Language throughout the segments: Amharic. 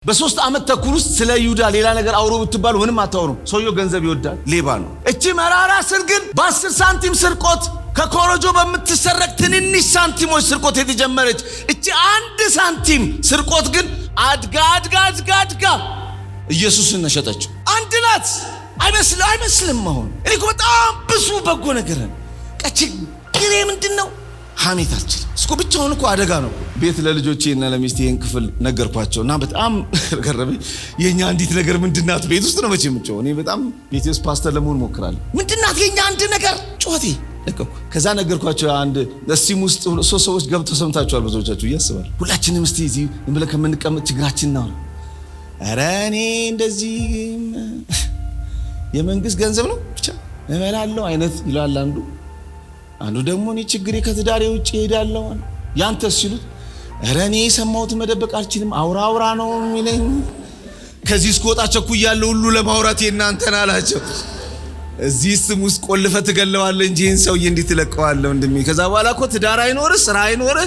በ3 ዓመት ተኩል ውስጥ ስለ ይሁዳ ሌላ ነገር አውሮ ብትባሉ ምንም አታወሩ። ሰውየው ገንዘብ ይወዳል፣ ሌባ ነው። እቺ መራራ ስር ግን በ10 ሳንቲም ስርቆት ከኮሮጆ በምትሰረቅ ትንንሽ ሳንቲሞች ስርቆት የተጀመረች እቺ 1 ሳንቲም ስርቆት ግን አድጋ ኢየሱስን ነሸጠችው። አንድ ናት። አይመስልም አሁን እኔ እኮ በጣም ብዙ በጎ ነገር ችግሬ ምንድነው? ሐሜት አልችልም። እስኮ ብቻውን እኮ አደጋ ነው። ቤት ለልጆቼ እና ለሚስቴ ይሄን ክፍል ነገርኳቸውና በጣም ገረመኝ። የኛ አንዲት ነገር ምንድናት? ቤት ውስጥ ነው መቼም እኔ በጣም ቤት ውስጥ ፓስተር ለመሆን ሞክራለሁ። ምንድናት የኛ አንድ ነገር? ጮቴ ለቀኩ። ከዛ ነገርኳቸው። አንድ እስቲም ውስጥ 3 ሰዎች ገብተው ሰምታችኋል ብዙዎቻችሁ እያስባል። ሁላችንም እስቲ እዚህ እንብለ ከመንቀመጥ ችግራችን ነው። ኧረ እኔ እንደዚህ የመንግስት ገንዘብ ነው ብቻ እመላለሁ አይነት ይላል አንዱ ደግሞ እኔ ችግሬ ከትዳሬ ውጪ ሄዳለሁ ያንተስ ሲሉት ኧረ እኔ የሰማሁት መደበቅ አልችልም አውራ ነው የሚለኝ ከዚህ እስከወጣ ቸኩያለሁ ሁሉ ለማውራት የናንተን አላቸው። እዚህ ስም ውስጥ ቆልፈ ትገለዋለህ እንጂ ይሄን ሰውዬ እንዴት ትለቀዋለህ እንደሚ ከዛ በኋላ እኮ ትዳር አይኖርህ ስራ አይኖርህ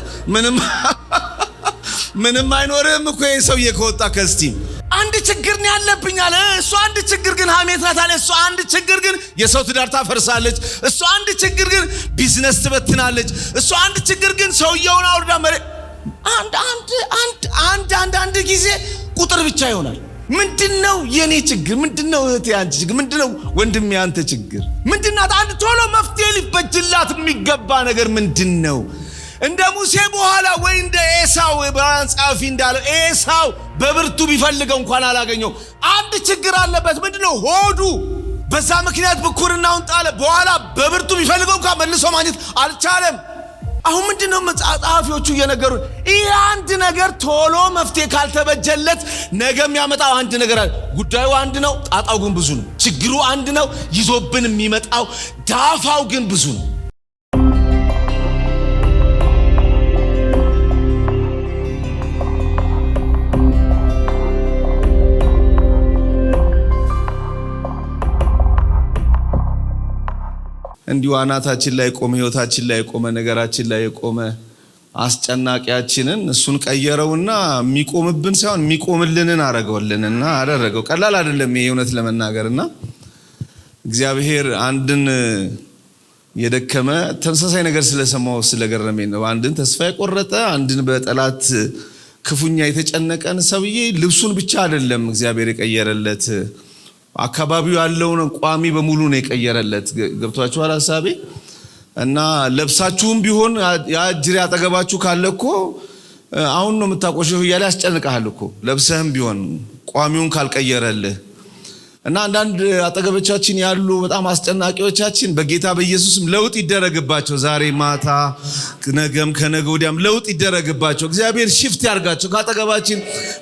ምንም አይኖርህም እኮ ይሄ ሰውዬ ከወጣ ከስቲም አንድ ችግር ነው ያለብኝ አለ። እሱ አንድ ችግር ግን ሐሜት ናት አለ። እሱ አንድ ችግር ግን የሰው ትዳር ታፈርሳለች። እሱ አንድ ችግር ግን ቢዝነስ ትበትናለች። እሱ አንድ ችግር ግን ሰውየውን አውርዳ አንድ ጊዜ ቁጥር ብቻ ይሆናል። ምንድነው የኔ ችግር? ምንድነው እህቴ አንቺ ችግር? ምንድነው ወንድሜ አንተ ችግር? ምንድናት አንድ ቶሎ መፍትሄ ሊበጅላት የሚገባ ነገር ምንድነው? እንደ ሙሴ በኋላ ወይ እንደ ኤሳው በአንጻፊ እንዳለው ኤሳው በብርቱ ቢፈልገው እንኳን አላገኘው። አንድ ችግር አለበት። ምንድነው? ሆዱ። በዛ ምክንያት ብኩርናውን ጣለ። በኋላ በብርቱ ቢፈልገው እንኳን መልሶ ማግኘት አልቻለም። አሁን ምንድነው ጸሐፊዎቹ እየነገሩን? ይህ አንድ ነገር ቶሎ መፍትሄ ካልተበጀለት ነገ የሚያመጣው አንድ ነገር አለ። ጉዳዩ አንድ ነው፣ ጣጣው ግን ብዙ ነው። ችግሩ አንድ ነው፣ ይዞብን የሚመጣው ዳፋው ግን ብዙ ነው። እንዲሁ አናታችን ላይ ቆመ፣ ህይወታችን ላይ ቆመ፣ ነገራችን ላይ ቆመ አስጨናቂያችንን እሱን ቀየረውና የሚቆምብን ሳይሆን የሚቆምልንን አደረገው። ቀላል አይደለም ይሄ እውነት ለመናገርና እግዚአብሔር አንድን የደከመ ተመሳሳይ ነገር ስለሰማው ስለገረመኝ ነው። አንድን ተስፋ የቆረጠ አንድን በጠላት ክፉኛ የተጨነቀን ሰውዬ ልብሱን ብቻ አይደለም እግዚአብሔር የቀየረለት አካባቢው ያለውን ቋሚ በሙሉ ነው የቀየረለት። ገብቷችኋል ሐሳቤ? እና ለብሳችሁም ቢሆን ያጅሪ አጠገባችሁ ካለኮ አሁን ነው የምታቆሽው እያለ ያስጨንቃል እኮ ለብሰህም ቢሆን ቋሚውን ካልቀየረልህ። እና አንዳንድ አጠገቦቻችን ያሉ በጣም አስጨናቂዎቻችን በጌታ በኢየሱስም ለውጥ ይደረግባቸው። ዛሬ ማታ ነገም ከነገ ወዲያም ለውጥ ይደረግባቸው። እግዚአብሔር ሽፍት ያርጋቸው ካጠገባችን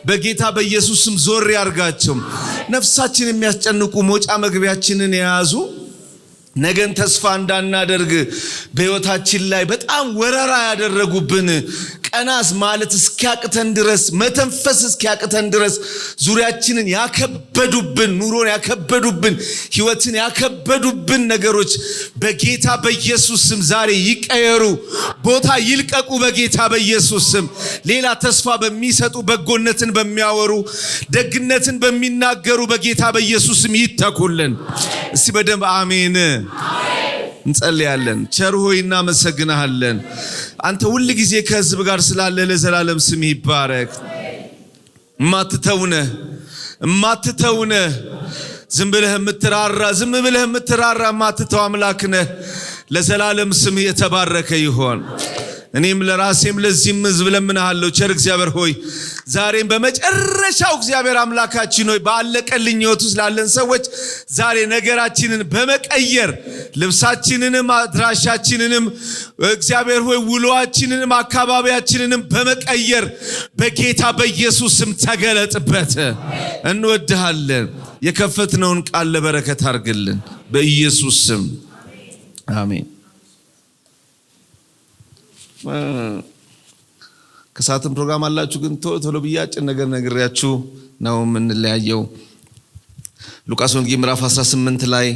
በጌታ በኢየሱስም ዞር ያርጋቸው። ነፍሳችን የሚያስጨንቁ መውጫ መግቢያችንን የያዙ ነገን ተስፋ እንዳናደርግ በህይወታችን ላይ በጣም ወረራ ያደረጉብን ቀናስ ማለት እስኪያቅተን ድረስ መተንፈስ እስኪያቅተን ድረስ ዙሪያችንን ያከበዱብን ኑሮን ያከበዱብን ህይወትን ያከበዱብን ነገሮች በጌታ በኢየሱስ ስም ዛሬ ይቀየሩ፣ ቦታ ይልቀቁ በጌታ በኢየሱስ ስም። ሌላ ተስፋ በሚሰጡ በጎነትን በሚያወሩ ደግነትን በሚናገሩ በጌታ በኢየሱስ ስም ይተኩልን። እስቲ በደንብ አሜን እንጸልያለን። ቸር ሆይ እናመሰግናለን። አንተ ሁሉ ጊዜ ከህዝብ ጋር ስላለ ለዘላለም ስም ይባረክ። እማትተውነ ዝም ብለህ የምትራራ ማትተው አምላክ ነህ። ለዘላለም ስም የተባረከ ይሆን። እኔም ለራሴም ለዚህም ህዝብ ለምንሃለሁ። ቸር እግዚአብሔር ሆይ ዛሬም በመጨረሻው እግዚአብሔር አምላካችን ሆይ ባለቀልኝ ህይወት ውስጥ ላለን ሰዎች ዛሬ ነገራችንን በመቀየር ልብሳችንንም አድራሻችንንም እግዚአብሔር ሆይ ውሎአችንንም አካባቢያችንንም በመቀየር በጌታ በኢየሱስ ስም ተገለጥበት። እንወድሃለን። የከፈትነውን ቃል ለበረከት አርግልን በኢየሱስ ስም አሜን። ከሰዓትም ፕሮግራም አላችሁ ግን ቶሎ ብያጭን ነገር ነግሬያችሁ ነው የምንለያየው። ሉቃስ ወንጌል ምዕራፍ 18 ላይ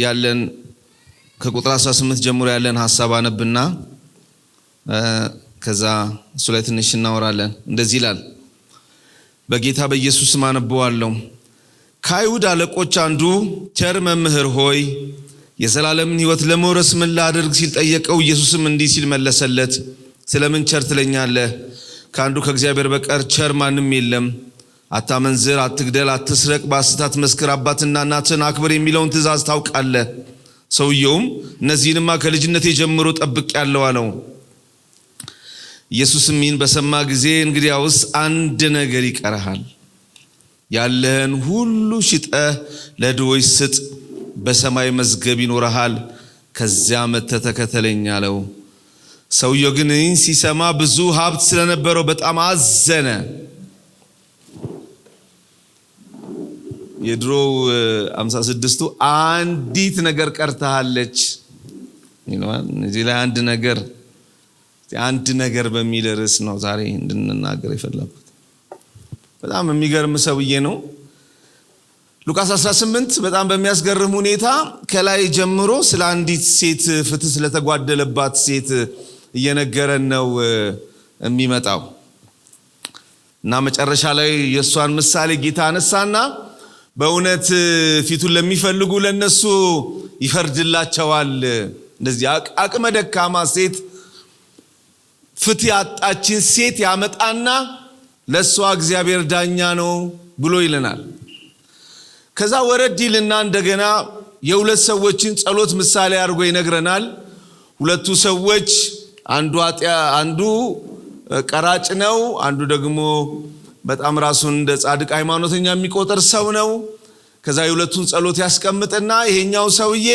ያለን ከቁጥር 18 ጀምሮ ያለን ሐሳብ አነብና ከዛ እሱ ላይ ትንሽ እናወራለን። እንደዚህ ይላል። በጌታ በኢየሱስ ማነበዋለሁ። ከአይሁድ አለቆች አንዱ ቸር መምህር ሆይ የዘላለምን ሕይወት ለመውረስ ምን ላድርግ ሲል ጠየቀው። ኢየሱስም እንዲህ ሲል መለሰለት፣ ስለምን ቸር ትለኛለህ? ከአንዱ ከእግዚአብሔር በቀር ቸር ማንም የለም። አታመንዝር፣ አትግደል፣ አትስረቅ፣ በሐሰት አትመስክር፣ አባትና እናትህን አክብር የሚለውን ትእዛዝ ታውቃለህ። ሰውየውም እነዚህንማ ከልጅነቴ ጀምሮ ጠብቄአለሁ አለው። ኢየሱስም ይህን በሰማ ጊዜ እንግዲያውስ አንድ ነገር ይቀርሃል፣ ያለህን ሁሉ ሽጠህ ለድሆች ስጥ፣ በሰማይ መዝገብ ይኖርሃል፣ ከዚያ መጥተህ ተከተለኝ አለው። ሰውየው ግን ይህን ሲሰማ ብዙ ሀብት ስለነበረው በጣም አዘነ። የድሮው 56ቱ አንዲት ነገር ቀርታለች ይላል። እዚህ ላይ አንድ ነገር በሚል ርዕስ ነው ዛሬ እንድንናገር የፈለኩት። በጣም የሚገርም ሰውዬ ነው። ሉቃስ 18 በጣም በሚያስገርም ሁኔታ ከላይ ጀምሮ ስለ አንዲት ሴት ፍትህ ስለተጓደለባት ሴት እየነገረን ነው የሚመጣው እና መጨረሻ ላይ የሷን ምሳሌ ጌታ አነሳና በእውነት ፊቱን ለሚፈልጉ ለነሱ ይፈርድላቸዋል። እንደዚህ አቅመ ደካማ ሴት ፍትህ ያጣችን ሴት ያመጣና ለሷ እግዚአብሔር ዳኛ ነው ብሎ ይለናል። ከዛ ወረድ ይልና እንደገና የሁለት ሰዎችን ጸሎት ምሳሌ አድርጎ ይነግረናል። ሁለቱ ሰዎች አንዱ ቀራጭ ነው፣ አንዱ ደግሞ በጣም ራሱን እንደ ጻድቅ ሃይማኖተኛ የሚቆጠር ሰው ነው። ከዛ የሁለቱን ጸሎት ያስቀምጥና ይሄኛው ሰውዬ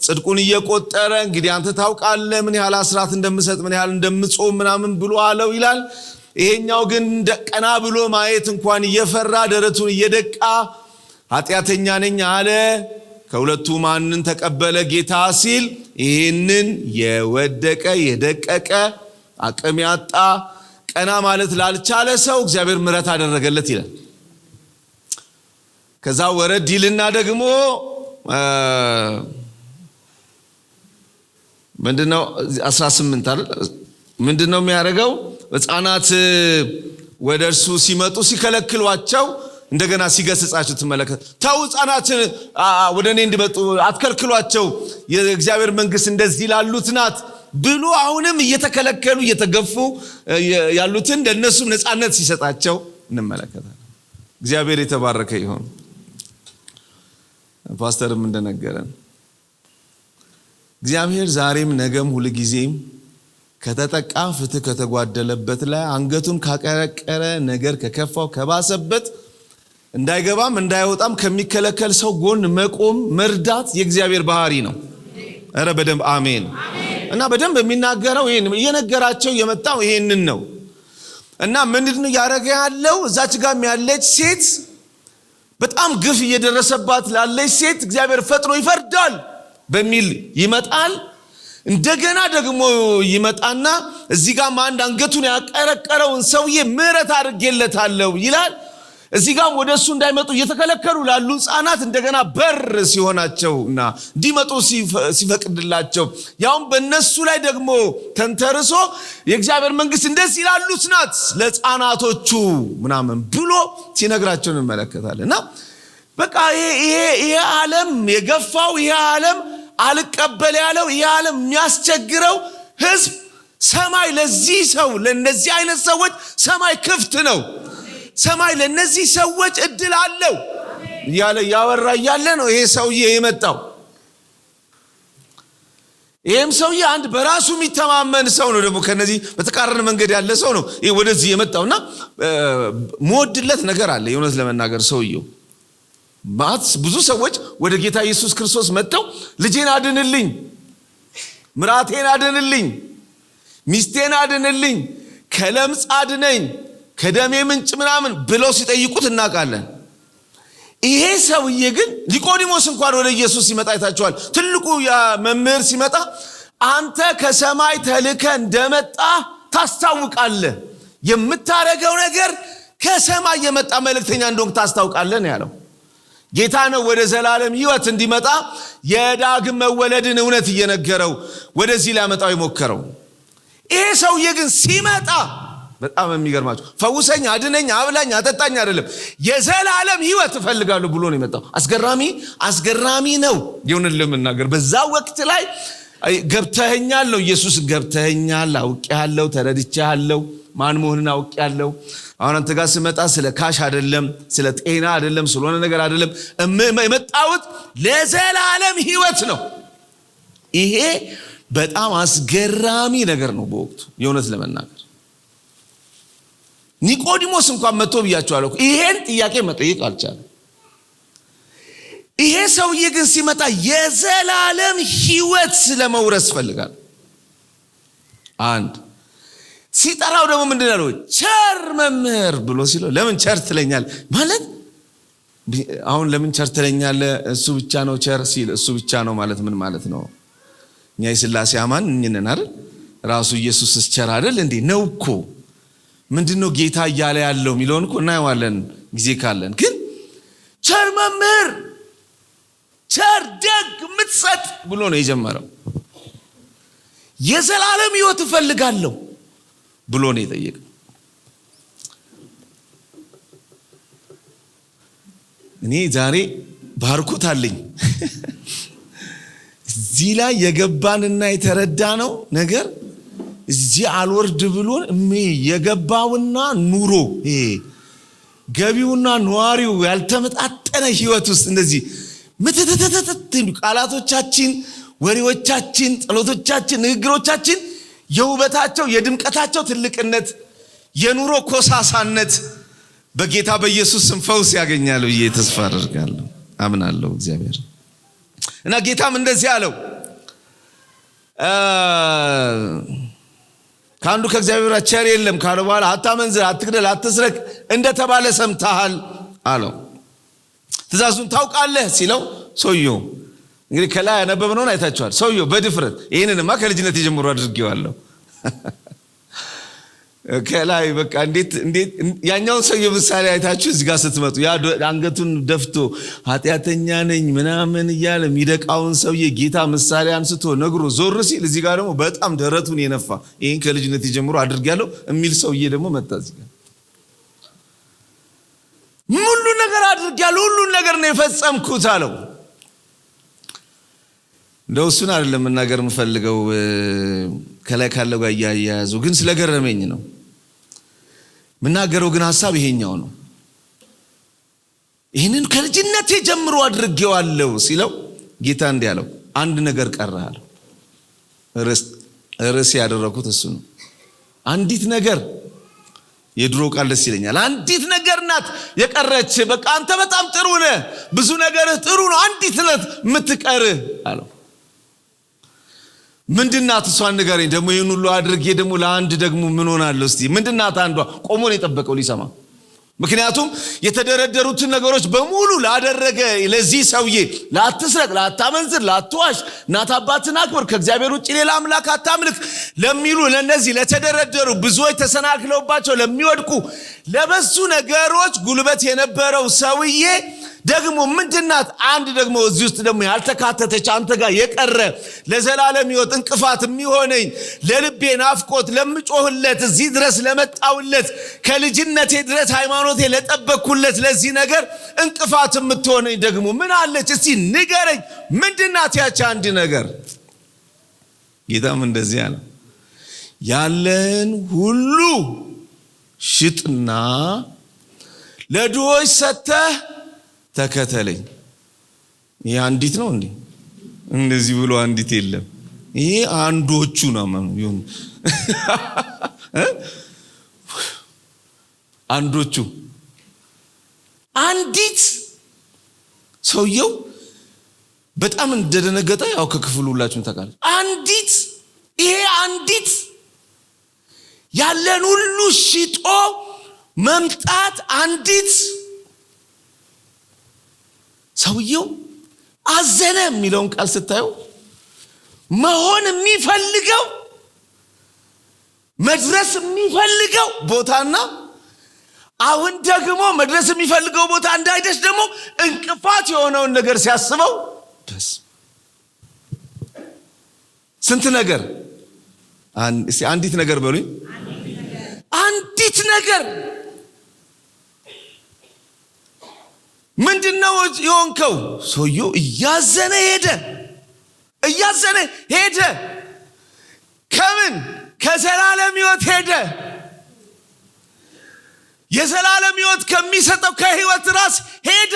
ጽድቁን እየቆጠረ እንግዲህ አንተ ታውቃለህ ምን ያህል አስራት እንደምሰጥ ምን ያህል እንደምጾም ምናምን ብሎ አለው ይላል። ይሄኛው ግን ቀና ብሎ ማየት እንኳን እየፈራ ደረቱን እየደቃ ኃጢአተኛ ነኝ አለ። ከሁለቱ ማንን ተቀበለ ጌታ ሲል ይሄንን የወደቀ የደቀቀ አቅም ያጣ ቀና ማለት ላልቻለ ሰው እግዚአብሔር ምሕረት አደረገለት ይላል። ከዛ ወረድ ይልና ደግሞ ምንድነው 18 አይደል? ምንድነው የሚያደርገው? ሕፃናት ወደ እርሱ ሲመጡ ሲከለክሏቸው እንደገና ሲገስጻቸው ትመለከት። ተው ሕፃናትን ወደ እኔ እንዲመጡ አትከልክሏቸው፣ የእግዚአብሔር መንግስት እንደዚህ ላሉት ናት ብሎ አሁንም እየተከለከሉ እየተገፉ ያሉትን ለነሱ ነፃነት ሲሰጣቸው እንመለከታለን። እግዚአብሔር የተባረከ ይሁን። ፓስተርም እንደነገረን እግዚአብሔር ዛሬም ነገም ሁሉ ጊዜም ከተጠቃ ፍትህ ከተጓደለበት ላይ አንገቱን ካቀረቀረ ነገር ከከፋው ከባሰበት እንዳይገባም እንዳይወጣም ከሚከለከል ሰው ጎን መቆም መርዳት የእግዚአብሔር ባህሪ ነው። አረ በደንብ አሜን። እና በደንብ የሚናገረው ይሄን እየነገራቸው የመጣው ይሄንን ነው። እና ምንድነው ያረጋ ያለው? እዛች ጋር ያለች ሴት በጣም ግፍ እየደረሰባት ላለች ሴት እግዚአብሔር ፈጥኖ ይፈርዳል በሚል ይመጣል። እንደገና ደግሞ ይመጣና እዚህ ጋር አንድ አንገቱን ያቀረቀረውን ሰውዬ ምሕረት አድርጌለታለሁ ይላል። እዚህ ጋር ወደሱ እንዳይመጡ እየተከለከሉ ላሉ ሕፃናት እንደገና በር ሲሆናቸውና እንዲመጡ ሲፈቅድላቸው ያውም በእነሱ ላይ ደግሞ ተንተርሶ የእግዚአብሔር መንግስት እንደዚህ ላሉት ናት ለሕፃናቶቹ ምናምን ብሎ ሲነግራቸው እንመለከታለን። እና በቃ ይሄ ዓለም የገፋው ይሄ ዓለም አልቀበል ያለው ይሄ ዓለም የሚያስቸግረው ህዝብ ሰማይ ለዚህ ሰው ለነዚህ አይነት ሰዎች ሰማይ ክፍት ነው። ሰማይ ለነዚህ ሰዎች እድል አለው ያለ ያወራ ያለ ነው ይሄ ሰውዬ የመጣው። ይሄም ሰውዬ አንድ በራሱ የሚተማመን ሰው ነው። ደግሞ ከነዚህ በተቃረነ መንገድ ያለ ሰው ነው ይሄ ወደዚህ የመጣውና ሞድለት ነገር አለ። የእውነት ለመናገር ሰውዬው ብዙ ሰዎች ወደ ጌታ ኢየሱስ ክርስቶስ መጥተው ልጄን አድንልኝ፣ ምራቴን አድንልኝ፣ ሚስቴን አድንልኝ፣ ከለምጽ አድነኝ፣ ከደሜ ምንጭ ምናምን ብለው ሲጠይቁት እናውቃለን። ይሄ ሰውዬ ግን ኒቆዲሞስ እንኳን ወደ ኢየሱስ ሲመጣ አይታችኋል። ትልቁ መምህር ሲመጣ አንተ ከሰማይ ተልከ እንደመጣ ታስታውቃለህ፣ የምታረገው ነገር ከሰማይ የመጣ መልእክተኛ እንደሆንክ ታስታውቃለህ ነው ያለው። ጌታ ነው ወደ ዘላለም ሕይወት እንዲመጣ የዳግም መወለድን እውነት እየነገረው ወደዚህ ሊያመጣው የሞከረው። ይሄ ሰውዬ ግን ሲመጣ በጣም የሚገርማችሁ ፈውሰኝ፣ አድነኝ፣ አብላኝ፣ አጠጣኝ አይደለም የዘላለም ሕይወት እፈልጋለሁ ብሎ ነው የመጣው። አስገራሚ ነው የሆነን ለመናገር። በዛ ወቅት ላይ ገብተኸኛል ነው ኢየሱስ። ገብተኸኛል፣ አውቄሃለሁ፣ ተረድቼሃለሁ፣ ማን መሆንን አውቄሃለሁ። አሁን አንተ ጋር ስመጣ ስለ ካሽ አይደለም፣ ስለ ጤና አይደለም፣ ስለሆነ ነገር አይደለም የመጣሁት ለዘላለም ሕይወት ነው። ይሄ በጣም አስገራሚ ነገር ነው በወቅቱ የሆነት ለመናገር። ኒቆዲሞስ እንኳን መጥቶ ብያቸዋለሁ ይሄን ጥያቄ መጠየቅ አልቻለም። ይሄ ሰውዬ ግን ሲመጣ የዘላለም ሕይወት ስለመውረስ ፈልጋል። አንድ ሲጠራው ደግሞ ምንድን ነው ቸር መምህር ብሎ ሲለው ለምን ቸር ትለኛል ማለት አሁን ለምን ቸር ትለኛለህ? እሱ ብቻ ነው ቸር ሲል እሱ ብቻ ነው ማለት ምን ማለት ነው? እኛ የሥላሴ አማን ነን አይደል? ራሱ ኢየሱስ ቸር አይደል እንዴ? ነው እኮ ምንድነው ጌታ እያለ ያለው የሚለውን እኮ እናየዋለን ጊዜ ካለን። ግን ቸር መምህር፣ ቸር ደግ ምትሰጥ ብሎ ነው የጀመረው። የዘላለም ሕይወት እፈልጋለሁ ብሎ ነው የጠየቀው። እኔ ዛሬ ባርኮት አለኝ እዚህ ላይ የገባንና የተረዳ ነው ነገር እዚህ አልወርድ ብሎን የገባውና ኑሮ ገቢውና ኗሪው ያልተመጣጠነ ሕይወት ውስጥ እንደዚህ ምትተተተተ ቃላቶቻችን፣ ወሬዎቻችን፣ ጸሎቶቻችን፣ ንግግሮቻችን የውበታቸው የድምቀታቸው ትልቅነት የኑሮ ኮሳሳነት በጌታ በኢየሱስ ስም ፈውስ ያገኛሉ ብዬ ተስፋ አደርጋለሁ፣ አምናለሁ እግዚአብሔር። እና ጌታም እንደዚህ አለው ከአንዱ ከእግዚአብሔር ቸር የለም ካለ በኋላ አታመንዝር፣ አትግደል፣ አትስረቅ እንደተባለ ሰምተሃል አለው። ትእዛዙን ታውቃለህ ሲለው ሰውየው እንግዲህ ከላይ ያነበብነውን አይታችኋል። ሰውየው በድፍረት ይህንንማ ከልጅነት ጀምሮ አድርጌዋለሁ ከላይ በቃ እንዴት ያኛውን ሰውየው ምሳሌ አይታችሁ እዚህ ጋር ስትመጡ ያ አንገቱን ደፍቶ ኃጢአተኛ ነኝ ምናምን እያለ የሚደቃውን ሰውዬ ጌታ ምሳሌ አንስቶ ነግሮ ዞር ሲል እዚህ ጋር ደግሞ በጣም ደረቱን የነፋ ይህን ከልጅነት ጀምሮ አድርጌያለሁ የሚል ሰውዬ ደግሞ መጣ። እዚህ ጋር ሁሉ ነገር አድርጌያለሁ፣ ሁሉን ነገር ነው የፈጸምኩት አለው። እንደው እሱን አይደለም መናገር የምፈልገው ከላይ ካለው ጋር እያያዙ ግን ስለገረመኝ ነው መናገረው። ግን ሐሳብ ይሄኛው ነው። ይህንን ከልጅነቴ ጀምሮ አድርጌዋለሁ ሲለው ጌታ እንዲህ አለው አንድ ነገር ቀረሃል። ርዕስ ያደረኩት እሱ ነው። አንዲት ነገር የድሮ ቃል ደስ ይለኛል። አንዲት ነገር ናት የቀረች። በቃ አንተ በጣም ጥሩ ነህ፣ ብዙ ነገርህ ጥሩ ነው፣ አንዲት ናት የምትቀርህ አለው። ምንድናት እሷን ንገረኝ። ደግሞ ይሄን ሁሉ አድርጌ ደግሞ ለአንድ ደግሞ ምን ሆናለሁ? እስቲ ምንድናት አንዷ? ቆሞ ነው የጠበቀው ሊሰማ። ምክንያቱም የተደረደሩትን ነገሮች በሙሉ ላደረገ ለዚህ ሰውዬ ላትስረቅ፣ ላታመንዝር፣ ላትዋሽ፣ እናት አባትን አክብር፣ ከእግዚአብሔር ውጭ ሌላ አምላክ አታምልክ ለሚሉ ለነዚህ ለተደረደሩ ብዙዎች ተሰናክለውባቸው ለሚወድቁ ለበሱ ነገሮች ጉልበት የነበረው ሰውዬ ደግሞ ምንድናት አንድ ደግሞ እዚህ ውስጥ ደግሞ ያልተካተተች አንተ ጋር የቀረ ለዘላለም ሕይወት እንቅፋት የሚሆነኝ ለልቤ ናፍቆት ለምጮህለት እዚህ ድረስ ለመጣውለት ከልጅነቴ ድረስ ሃይማኖቴ ለጠበቅኩለት ለዚህ ነገር እንቅፋት የምትሆነኝ ደግሞ ምን አለች? እስቲ ንገረኝ። ምንድናት ያቺ አንድ ነገር? ጌታም እንደዚህ አለ ያለን ሁሉ ሽጥና ለድሆች ሰጥተህ ተከተለኝ። ይሄ አንዲት ነው እንዴ? እንደዚህ ብሎ አንዲት የለም። ይሄ አንዶቹ ነው ማለት አንዶቹ አንዲት ሰውየው በጣም እንደደነገጠ ያው ከክፍሉ ሁላችሁም ታውቃላችሁ። አንዲት ይሄ አንዲት ያለን ሁሉ ሽጦ መምጣት አንዲት ሰውየው አዘነ የሚለውን ቃል ስታዩ መሆን የሚፈልገው መድረስ የሚፈልገው ቦታና አሁን ደግሞ መድረስ የሚፈልገው ቦታ እንዳይደርስ ደግሞ እንቅፋት የሆነውን ነገር ሲያስበው ደስ ስንት ነገር አንዲት ነገር በሉኝ። አንዲት ነገር ምንድነው የሆንከው? ሰውየው እያዘነ ሄደ። ከምን? ከዘላለም ሕይወት ሄደ። የዘላለም ሕይወት ከሚሰጠው ከሕይወት ራስ ሄደ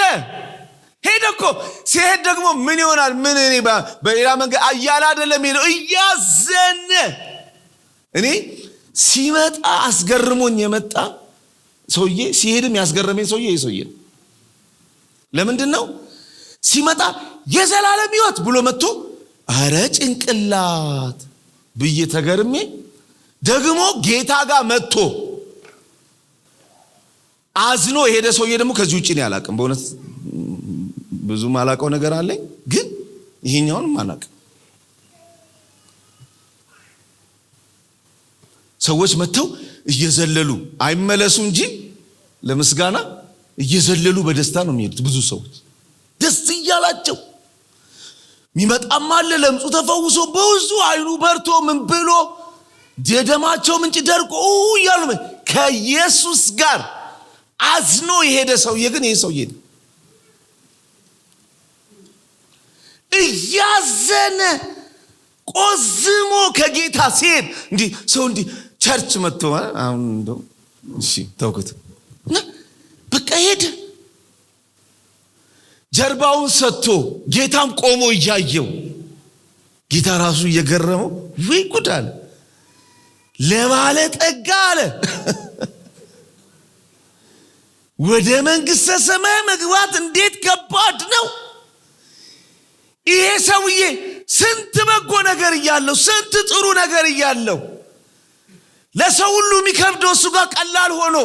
እኮ። ሲሄድ ደግሞ ምን ይሆናል? ምን እኔ በሌላ መንገድ አያለ አይደለም ሄደው እያዘነ። እኔ ሲመጣ አስገርሞኝ የመጣ ሰውዬ ሲሄድም ያስገረመኝ ሰውዬ ይሄ ሰውዬ ለምንድን ነው? ሲመጣ የዘላለም ሕይወት ብሎ መጥቶ አረ ጭንቅላት ብዬ ተገርሜ ደግሞ ጌታ ጋር መጥቶ አዝኖ የሄደ ሰውዬ ደግሞ ከዚህ ውጪ ነው ያላቅም። በእውነት ብዙ ማላቀው ነገር አለኝ፣ ግን ይሄኛውን ማላቀም። ሰዎች መጥተው እየዘለሉ አይመለሱ እንጂ ለምስጋና እየዘለሉ በደስታ ነው የሚሄዱት። ብዙ ሰዎች ደስ እያላቸው የሚመጣም አለ ለምጹ ተፈውሶ ብዙ አይኑ በርቶ ምን ብሎ ደማቸው ምንጭ ደርቆ እያሉ ከኢየሱስ ጋር አዝኖ የሄደ ሰውዬ ግን ይሄ ሰውዬ እያዘነ ቆዝሞ ከጌታ ሲሄድ እንዲህ ሰው እንዲህ ቸርች መጥቶ አሁን እንደው እሺ ተውኩት በቃ ሄደ። ጀርባውን ሰጥቶ ጌታም ቆሞ እያየው ጌታ ራሱ እየገረመው ወይ ጉድ አለ። ለባለ ጠጋ አለ ወደ መንግሥተ ሰማይ መግባት እንዴት ከባድ ነው። ይሄ ሰውዬ ስንት በጎ ነገር እያለው ስንት ጥሩ ነገር እያለው ለሰው ሁሉ የሚከብደው እሱ ጋር ቀላል ሆኖ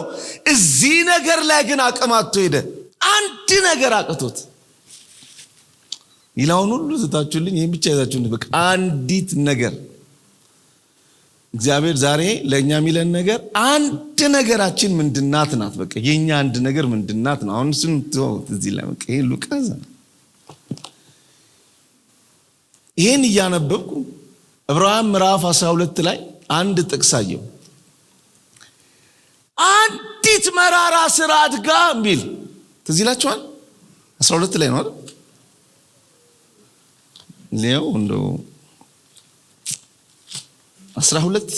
እዚህ ነገር ላይ ግን አቅማቶ ሄደ። አንድ ነገር አቅቶት ይላውን ሁሉ ዝታችሁልኝ ይሄን ብቻ ይዛችሁልኝ በቃ አንዲት ነገር እግዚአብሔር ዛሬ ለኛ የሚለን ነገር አንድ ነገራችን ምንድናት ናት። በቃ የኛ አንድ ነገር ምንድናት ነው። አሁን እሱን እዚህ ላይ በቃ ሉቃስ ይሄን እያነበብኩ ዕብራውያን ምዕራፍ 12 ላይ አንድ ጥቅስ አየሁ። አንዲት መራራ ስር አድጋ ሚል ትዝ ይላችኋል። 12 ላይ ነው አይደል? ሌው እንደው 12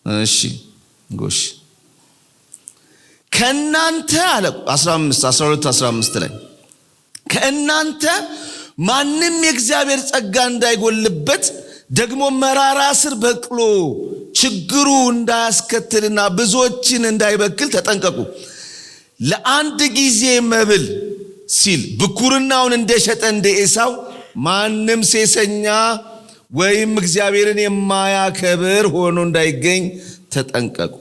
እሺ ጎሽ ከናንተ አለ 12 ላይ ከእናንተ ማንም የእግዚአብሔር ጸጋ እንዳይጎልበት ደግሞ መራራ ስር በቅሎ ችግሩ እንዳያስከትልና ብዙዎችን እንዳይበክል ተጠንቀቁ። ለአንድ ጊዜ መብል ሲል ብኩርናውን እንደሸጠ እንደ ኤሳው ማንም ሴሰኛ ወይም እግዚአብሔርን የማያከብር ሆኖ እንዳይገኝ ተጠንቀቁ።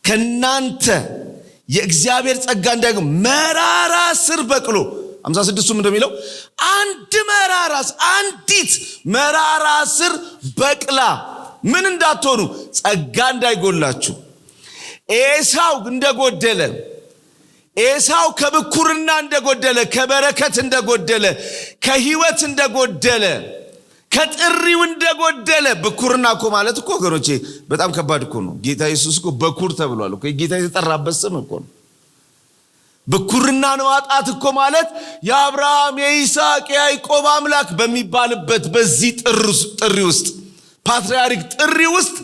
ከናንተ የእግዚአብሔር ጸጋ እንዳይጎል መራራ ስር በቅሎ 56ም እንደሚለው አንዲት መራራ ስር በቅላ ምን እንዳትሆኑ ጸጋ እንዳይጎላችሁ። ኤሳው እንደጎደለ ኤሳው ከብኩርና እንደጎደለ ከበረከት እንደጎደለ ከህይወት እንደጎደለ ከጥሪው እንደጎደለ ብኩርና እኮ ማለት እኮ ወገኖቼ በጣም ከባድ እኮ ነው። ጌታ ኢየሱስ እኮ በኩር ተብሏል እኮ ጌታ የተጠራበት ስም እኮ ነው። ብኩርናን ማጣት እኮ ማለት የአብርሃም የይስሐቅ የያዕቆብ አምላክ በሚባልበት በዚህ ጥሪ ውስጥ ፓትርያርክ ጥሪ ውስጥ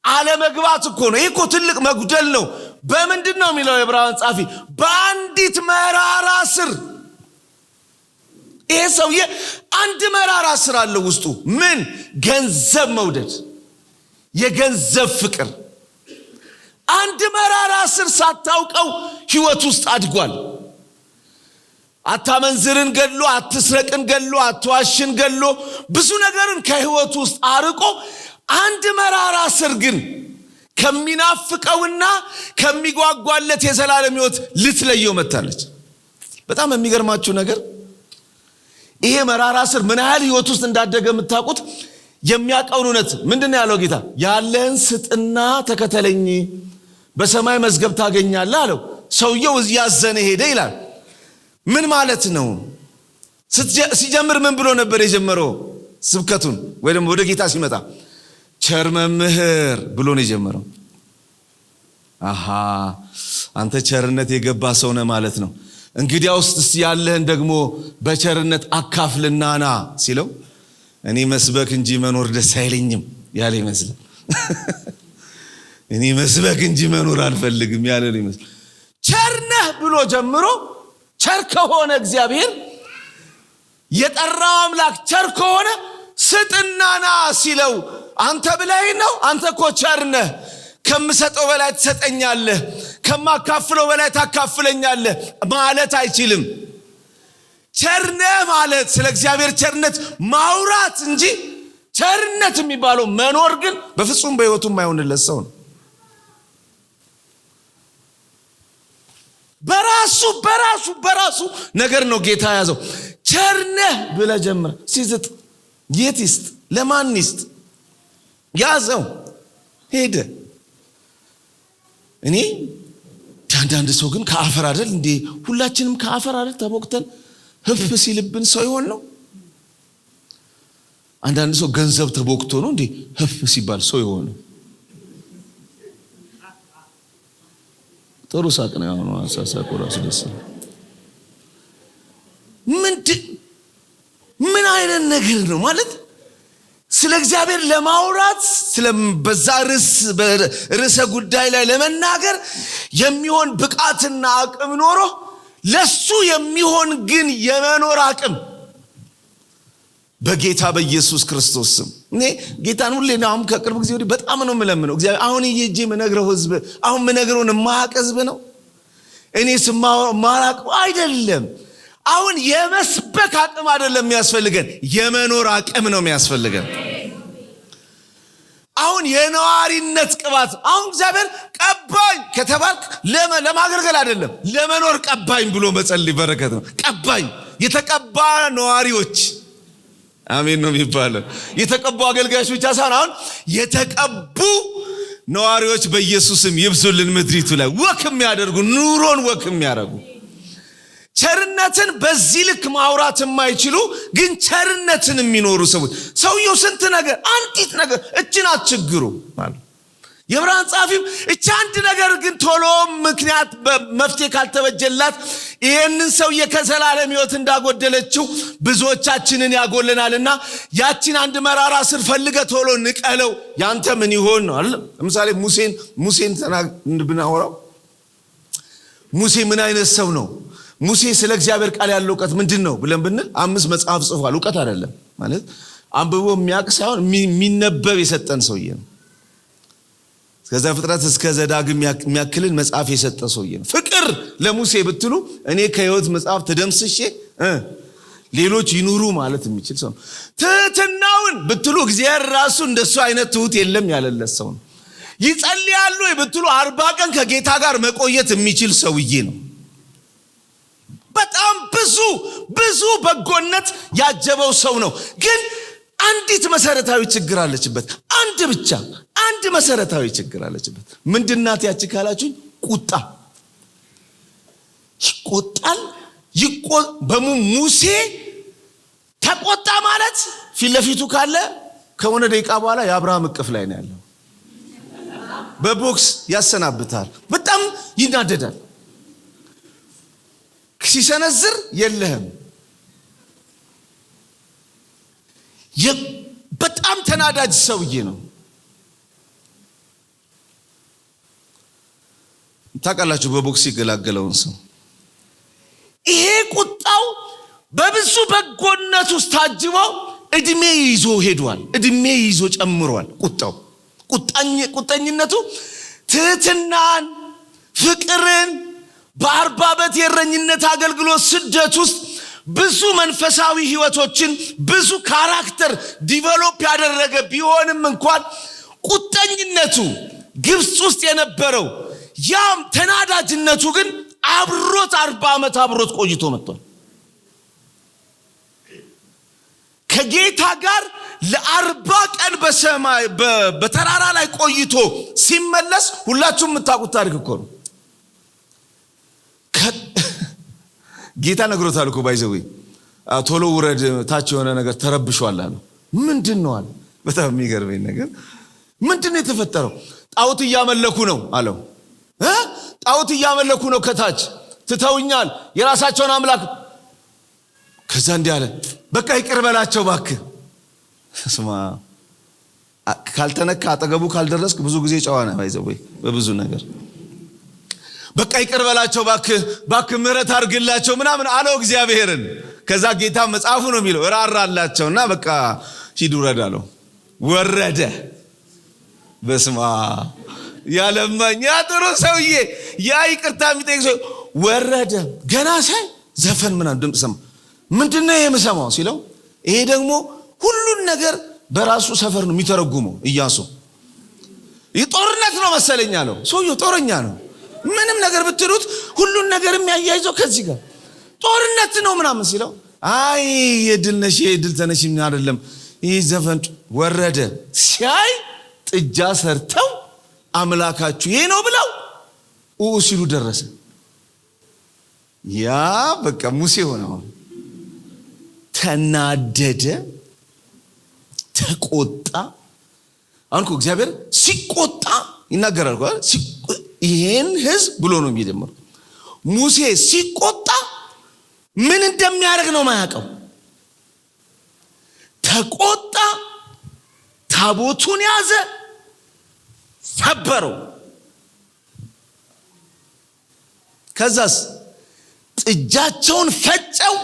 አለመግባት እኮ ነው። ይሄ እኮ ትልቅ መጉደል ነው። በምንድነው የሚለው የዕብራውያን ጻፊ? በአንዲት መራራ ስር። ይሄ ሰውዬ አንድ መራራ ስር አለው ውስጡ። ምን? ገንዘብ መውደድ፣ የገንዘብ ፍቅር። አንድ መራራ ስር ሳታውቀው ህይወት ውስጥ አድጓል። አታመንዝርን ገድሎ፣ አትስረቅን ገድሎ፣ አትዋሽን ገድሎ ብዙ ነገርን ከህይወት ውስጥ አርቆ አንድ መራራ ስር ግን ከሚናፍቀውና ከሚጓጓለት የዘላለም ህይወት ልትለየው መጣለች። በጣም የሚገርማችሁ ነገር ይሄ መራራ ስር ምን ያህል ህይወት ውስጥ እንዳደገ የምታውቁት የሚያውቀውን እውነት ምንድነው ያለው ጌታ? ያለህን ስጥና ተከተለኝ በሰማይ መዝገብ ታገኛለህ አለው። ሰውየው ያዘነ ሄደ ይላል። ምን ማለት ነው? ሲጀምር ምን ብሎ ነበር የጀመረው ስብከቱን? ወይ ደግሞ ወደ ጌታ ሲመጣ ቸር መምህር ብሎ ነው የጀመረው። አሃ አንተ ቸርነት የገባ ሰው ነህ ማለት ነው። እንግዲያውስ እስቲ ያለህን ደግሞ በቸርነት አካፍልና ና ሲለው እኔ መስበክ እንጂ መኖር ደስ አይለኝም ያለ ይመስላል። እኔ መስበክ እንጂ መኖር አልፈልግም ያለ ይመስላል። ቸር ነህ ብሎ ጀምሮ ቸር ከሆነ እግዚአብሔር የጠራው አምላክ ቸር ከሆነ ስጥና ና ሲለው አንተ ብለህ ነው? አንተ እኮ ቸር ነህ፣ ከምሰጠው በላይ ትሰጠኛለህ፣ ከማካፍለው በላይ ታካፍለኛለህ ማለት አይችልም። ቸር ነህ ማለት ስለ እግዚአብሔር ቸርነት ማውራት እንጂ ቸርነት የሚባለው መኖር ግን በፍጹም በሕይወቱ የማይሆንለት ሰው ነው። በራሱ ነገር ነው ጌታ ያዘው። ቸር ነህ ብለህ ጀምር። ሲስጥ የት ይስጥ? ለማን ይስጥ? ያዘው ሄደ። እኔ አንዳንድ ሰው ግን ከአፈር አይደል እንዴ? ሁላችንም ከአፈር አይደል ተቦክተን ህፍ ሲልብን ሰው ይሆን ነው? አንዳንድ ሰው ገንዘብ ተቦክቶ ነው እንዴ ህፍ ሲባል ሰው ይሆን? ጥሩ ሳቅ ነው ያው ነው አሳሳቁ ራሱ ደስ ነው። ምን አይነት ነገር ነው ማለት? ስለ እግዚአብሔር ለማውራት ስለ በዛ ርዕሰ ጉዳይ ላይ ለመናገር የሚሆን ብቃትና አቅም ኖሮ ለሱ የሚሆን ግን የመኖር አቅም በጌታ በኢየሱስ ክርስቶስ ስም እኔ ጌታን ሁሌ ነው ከቅርብ ጊዜ ወዲህ በጣም ነው የምለምነው። እግዚአብሔር አሁን እየጄ መነግረው ህዝብ አሁን መነግረውን ማቀዝብ ነው እኔ ማራቅ አይደለም። አሁን የመስበክ አቅም አይደለም የሚያስፈልገን፣ የመኖር አቅም ነው የሚያስፈልገን። አሁን የነዋሪነት ቅባት አሁን እግዚአብሔር ቀባኝ ከተባልክ ለማገልገል አይደለም ለመኖር ቀባኝ ብሎ መጸለይ በረከት ነው። ቀባኝ የተቀባ ነዋሪዎች አሜን ነው የሚባለው። የተቀቡ አገልጋዮች ብቻ ሳይሆን አሁን የተቀቡ ነዋሪዎች በኢየሱስም ይብዙልን ምድሪቱ ላይ ወክ የሚያደርጉ ኑሮን ወክ የሚያደርጉ ቸርነትን በዚህ ልክ ማውራት የማይችሉ ግን ቸርነትን የሚኖሩ ሰዎች። ሰውየው ስንት ነገር አንዲት ነገር እችን አትችግሩ ማለት የዕብራውያን ጸሐፊው እቺ አንድ ነገር ግን ቶሎ ምክንያት መፍትሄ ካልተበጀላት ይሄንን ሰውዬ ከዘላለም ሕይወት እንዳጎደለችው ብዙዎቻችንን ያጎለናልና ያቺን አንድ መራራ ስር ፈልገ ቶሎ ንቀለው ያንተ ምን ይሆን ነው አይደል? ለምሳሌ ሙሴን ብናወራው ሙሴ ምን አይነት ሰው ነው? ሙሴ ስለ እግዚአብሔር ቃል ያለው ዕውቀት ምንድነው ብለን ብንል 5 መጽሐፍ ጽፏል። ዕውቀት አይደለም ማለት አንብቦ የሚያውቅ ሳይሆን የሚነበብ የሰጠን ሰውዬ ነው። ከዛ ፍጥረት እስከ ዘዳግም የሚያክልን መጽሐፍ የሰጠ ሰውዬ ነው። ፍቅር ለሙሴ ብትሉ እኔ ከሕይወት መጽሐፍ ተደምስሼ ሌሎች ይኑሩ ማለት የሚችል ሰው ነው። ትህትናውን ብትሉ እግዚአብሔር ራሱ እንደሱ አይነት ትሁት የለም ያለለት ሰው ነው። ይጸልያሉ ብትሉ 40 ቀን ከጌታ ጋር መቆየት የሚችል ሰውዬ ነው። በጣም ብዙ በጎነት ያጀበው ሰው ነው። ግን አንዲት መሰረታዊ ችግር አለችበት። አንድ መሰረታዊ ችግር አለችበት። ምንድናት ያቺ ካላችሁኝ? ቁጣ። ይቆጣል። ሙሴ ተቆጣ ማለት ፊት ለፊቱ ካለ ከሆነ ደቂቃ በኋላ የአብርሃም እቅፍ ላይ ነው ያለው። በቦክስ ያሰናብታል። በጣም ይናደዳል። ሲሰነዝር የለህም። በጣም ተናዳጅ ሰውዬ ነው። ታውቃላችሁ በቦክስ ይገላገለውን ሰው። ይሄ ቁጣው በብዙ በጎነት ውስጥ ታጅቦ እድሜ ይዞ ሄዷል። እድሜ ይዞ ጨምሯል። ቁጣኝነቱ ትህትናን፣ ፍቅርን በ40 ዓመት የእረኝነት አገልግሎት ስደት ውስጥ ብዙ መንፈሳዊ ህይወቶችን ብዙ ካራክተር ዲቨሎፕ ያደረገ ቢሆንም እንኳን ቁጣኝነቱ ግብጽ ውስጥ የነበረው ያም ተናዳጅነቱ ግን አብሮት 40 ዓመት አብሮት ቆይቶ መጥቷል። ከጌታ ጋር ለ40 ቀን በሰማይ በተራራ ላይ ቆይቶ ሲመለስ ሁላችሁም የምታውቁት ታሪክ እኮ ነው። ጌታ ነግሮታል እኮ ባይዘው ቶሎ ውረድ ታች የሆነ ነገር ተረብሿል አለው። ምንድነው አለ። በጣም የሚገርመኝ ነገር ምንድነው የተፈጠረው? ጣዖት እያመለኩ ነው አለው። ጣዖት እያመለኩ ነው ከታች ትተውኛል የራሳቸውን አምላክ። ከዛ እንዲህ አለ በቃ ይቅር በላቸው እባክህ። ስማ ካልተነካ አጠገቡ ካልደረስክ ብዙ ጊዜ ጨዋና ባይዘው በብዙ ነገር በቃ ይቅር በላቸው እባክህ ምህረት አድርግላቸው ምናምን አለው እግዚአብሔርን። ከዛ ጌታ መጽሐፉ ነው የሚለው ራራላቸውና በቃ ሂድ ውረድ አለው። ወረደ። በስማ ያለማኛ ጥሩ ሰውዬ ያ ይቅርታ የሚጠይቅ ሰው ወረደ። ገና ሳይ ዘፈን ምናምን ድምፅ ሰማ። ምንድነው የምሰማው ሲለው ይሄ ደግሞ ሁሉን ነገር በራሱ ሰፈር ነው የሚተረጉመው ኢያሱ። የጦርነት ነው መሰለኝ አለው። ሰውየው ጦረኛ ነው። ምንም ነገር ብትሉት ሁሉን ነገር የሚያያይዘው ከዚህ ጋር ጦርነት ነው ምናምን ሲለው አይ የድል ነሽ የድል ተነሽ ምን አይደለም ይሄ ዘፈን። ወረደ። ሲያይ ጥጃ ሰርተው አምላካችሁ ይሄ ነው ብለው ሲሉ ደረሰ። ያ በቃ ሙሴ ሆነው ተናደደ፣ ተቆጣ። አንኩ እግዚአብሔር ሲቆጣ ይናገራል አይደል? ይሄን ህዝብ ብሎ ነው የሚጀምረው። ሙሴ ሲቆጣ ምን እንደሚያደርግ ነው ማያውቀው። ተቆጣ፣ ታቦቱን ያዘ፣ ሰበረው። ከዛስ ጥጃቸውን ፈጨው፣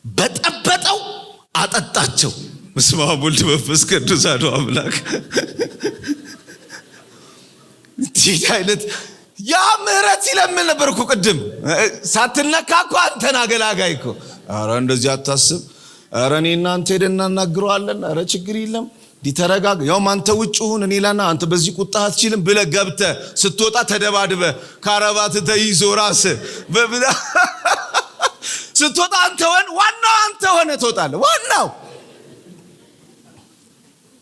በጠበጠው፣ አጠጣቸው። በስመ አብ ወወልድ ወመንፈስ ቅዱስ አሐዱ አምላክ። እንዴት አይነት ያ ምህረት ሲለምን ነበር እኮ ቅድም ሳትነካ እኮ አንተን አገላጋይ እኮ። ኧረ እንደዚህ አታስብ፣ ኧረ እኔ እናንተ ሄደን እናናግረዋለን፣ ኧረ ችግር የለም ዲተረጋግ ያው አንተ ውጭ ሁን እኔ ላና አንተ በዚህ ቁጣ አትችልም ብለህ ገብተህ ስትወጣ ተደባድበህ ካራባት ተይዞ ራስ በብላ ስትወጣ ዋናው አንተ ሆነ ትወጣለህ። ዋናው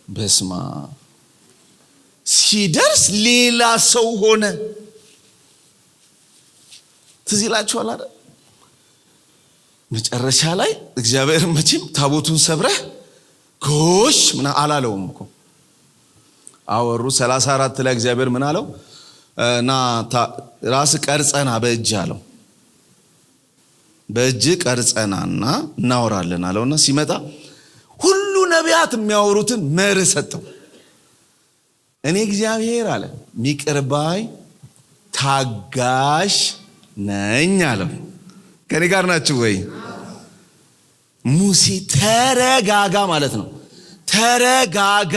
በስማ ሲደርስ ሌላ ሰው ሆነ። ትዝ ይላችኋል አይደል? መጨረሻ ላይ እግዚአብሔር መቼም ታቦቱን ሰብረህ ጎሽ ምን አላለውም እኮ አወሩ 34 ላይ እግዚአብሔር ምን አለው? እና ራስ ቀርጸና በእጅ አለው። በእጅ ቀርጸናና እናወራለን አለውና ሲመጣ ሁሉ ነቢያት የሚያወሩትን መርህ ሰጠው። እኔ እግዚአብሔር አለ ሚቅርባይ ታጋሽ ነኝ አለው። ከኔ ጋር ናችሁ ወይ? ሙሴ ተረጋጋ ማለት ነው። ተረጋጋ።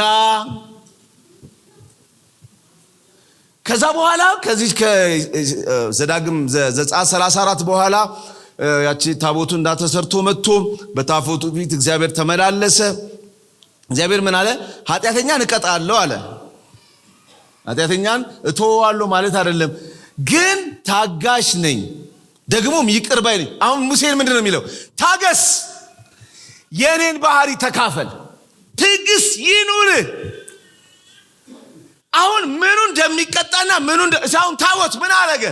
ከዛ በኋላ ከዚህ ከዘዳግም ዘጸአት 34 በኋላ ያቺ ታቦቱ እንዳተሰርቶ መጥቶ በታቦቱ ፊት እግዚአብሔር ተመላለሰ። እግዚአብሔር ምን አለ? ኃጢአተኛን እቀጣለሁ አለ። ኃጢአተኛን እተወዋለሁ ማለት አይደለም፣ ግን ታጋሽ ነኝ ደግሞም ይቅር ባይ ነኝ። አሁን ሙሴን ምንድነው የሚለው? ታገስ፣ የኔን ባህሪ ተካፈል፣ ትዕግስት ይኑር። አሁን ምኑ እንደሚቀጣና ምኑ ሳይሆን ታወት ምን አረገ?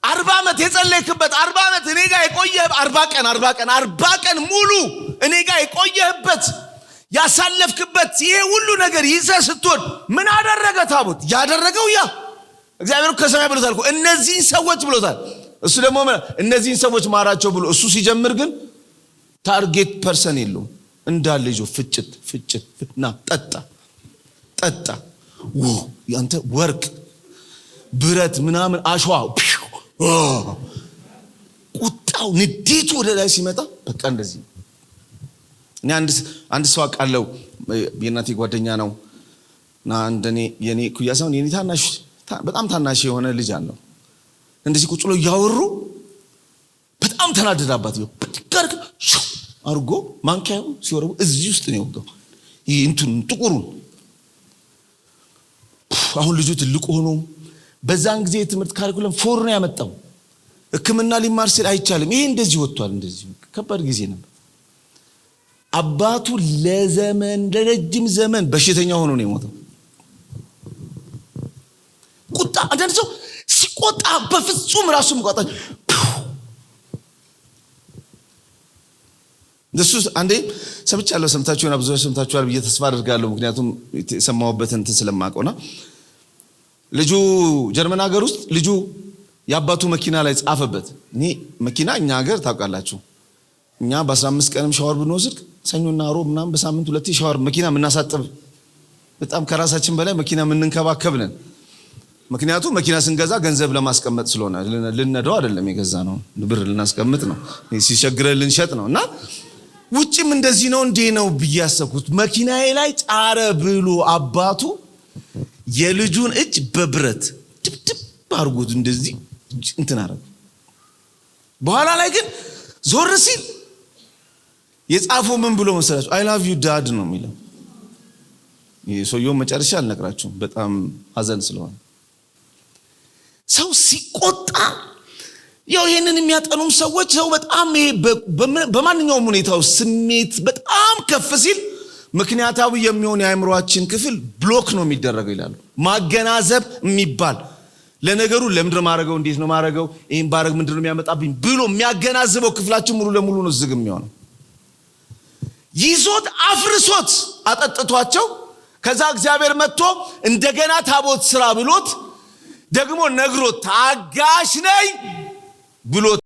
40 ዓመት የጸለይክበት 40 ዓመት እኔ ጋር የቆየህ 40 ቀን ሙሉ እኔ ጋር የቆየህበት ያሳለፍክበት ይሄ ሁሉ ነገር ይዘህ ስትወድ ምን አደረገ? ታቦት ያደረገው ያ እግዚአብሔር ከሰማይ ብሎታል እኮ እነዚህን ሰዎች ብሎታል። እሱ ደግሞ እነዚህን ሰዎች ማራቸው ብሎ እሱ ሲጀምር ግን ታርጌት ፐርሰን የለውም። እንዳለ ይዞ ፍጭትና ጠጣ ያንተ ወርቅ ብረት ምናምን አሸዋ ቁጣው ንዴቱ ወደ ላይ ሲመጣ በቃ እንደዚህ። እኔ አንድ ሰው አውቃለሁ፣ የእናቴ ጓደኛ ነው እና እንደኔ የኔ ኩያ ሳይሆን የኔ ታናሽ በጣም ታናሽ የሆነ ልጅ አለው። እንደዚህ ቁጭ ብሎ ያወሩ በጣም ተናደዳባት። በትከርክ አርጎ ማንኪያው ሲወረው እዚህ ውስጥ ነው የወጋው። ይሄ እንትን ጥቁሩን አሁን ልጁ ትልቁ ሆኖ በዛን ጊዜ የትምህርት ካሪኩለም ፎር ነው ያመጣው። ሕክምና ሊማር ሲል አይቻልም። ይሄ እንደዚህ ወጥቷል። እንደዚህ ከባድ ጊዜ ነበር። አባቱ ለረጅም ዘመን በሽተኛ ሆኖ ነው የሞተው። ቁጣ አንዳንድ ሰው ሲቆጣ በፍጹም ራሱ መቆጣ እሱ አንዴ ሰምቻለሁ። ሰምታችሁና ብዙዎች ሰምታችኋል ብዬ ተስፋ አድርጋለሁ። ምክንያቱም የሰማሁበትን እንትን ስለማውቀውና ልጁ ጀርመን ሀገር ውስጥ ልጁ የአባቱ መኪና ላይ ጻፈበት። እኔ መኪና እኛ ሀገር ታውቃላችሁ፣ እኛ በ15 ቀንም ሻወር ብንወስድ ሰኞና ሮብ ምናምን በሳምንት 2 ሻወር መኪና የምናሳጥብ በጣም ከራሳችን በላይ መኪና የምንንከባከብ ነን። ምክንያቱም መኪና ስንገዛ ገንዘብ ለማስቀመጥ ስለሆነ ልነዳው አይደለም የገዛ ነው፣ ብር ልናስቀምጥ ነው፣ ሲቸግረን ልንሸጥ ነው። እና ውጭም እንደዚህ ነው እንዴ ነው ብዬ ያሰብኩት። መኪናዬ ላይ ጫረ ብሎ አባቱ የልጁን እጅ በብረት ድብድብ አድርጎት እንደዚህ እንትን አረገ። በኋላ ላይ ግን ዞር ሲል የጻፈው ምን ብሎ መሰላችሁ? አይ ላቭ ዩ ዳድ ነው የሚለው። የሰውየው መጨረሻ አልነግራችሁም፣ በጣም ሀዘን ስለሆነ። ሰው ሲቆጣ ያው ይሄንን የሚያጠኑም ሰዎች ሰው በጣም በማንኛውም ሁኔታው ስሜት በጣም ከፍ ሲል ምክንያታዊ የሚሆን የአእምሮአችን ክፍል ብሎክ ነው የሚደረገው ይላሉ። ማገናዘብ የሚባል ለነገሩ ለምንድነው ማረገው፣ እንዴት ነው ማረገው፣ ይሄን ባረግ ምንድነው የሚያመጣብኝ ብሎ የሚያገናዝበው ክፍላችን ሙሉ ለሙሉ ነው ዝግ የሚሆነው። ይዞት አፍርሶት አጠጥቷቸው ከዛ እግዚአብሔር መጥቶ እንደገና ታቦት ስራ ብሎት ደግሞ ነግሮት ታጋሽ ነኝ ብሎት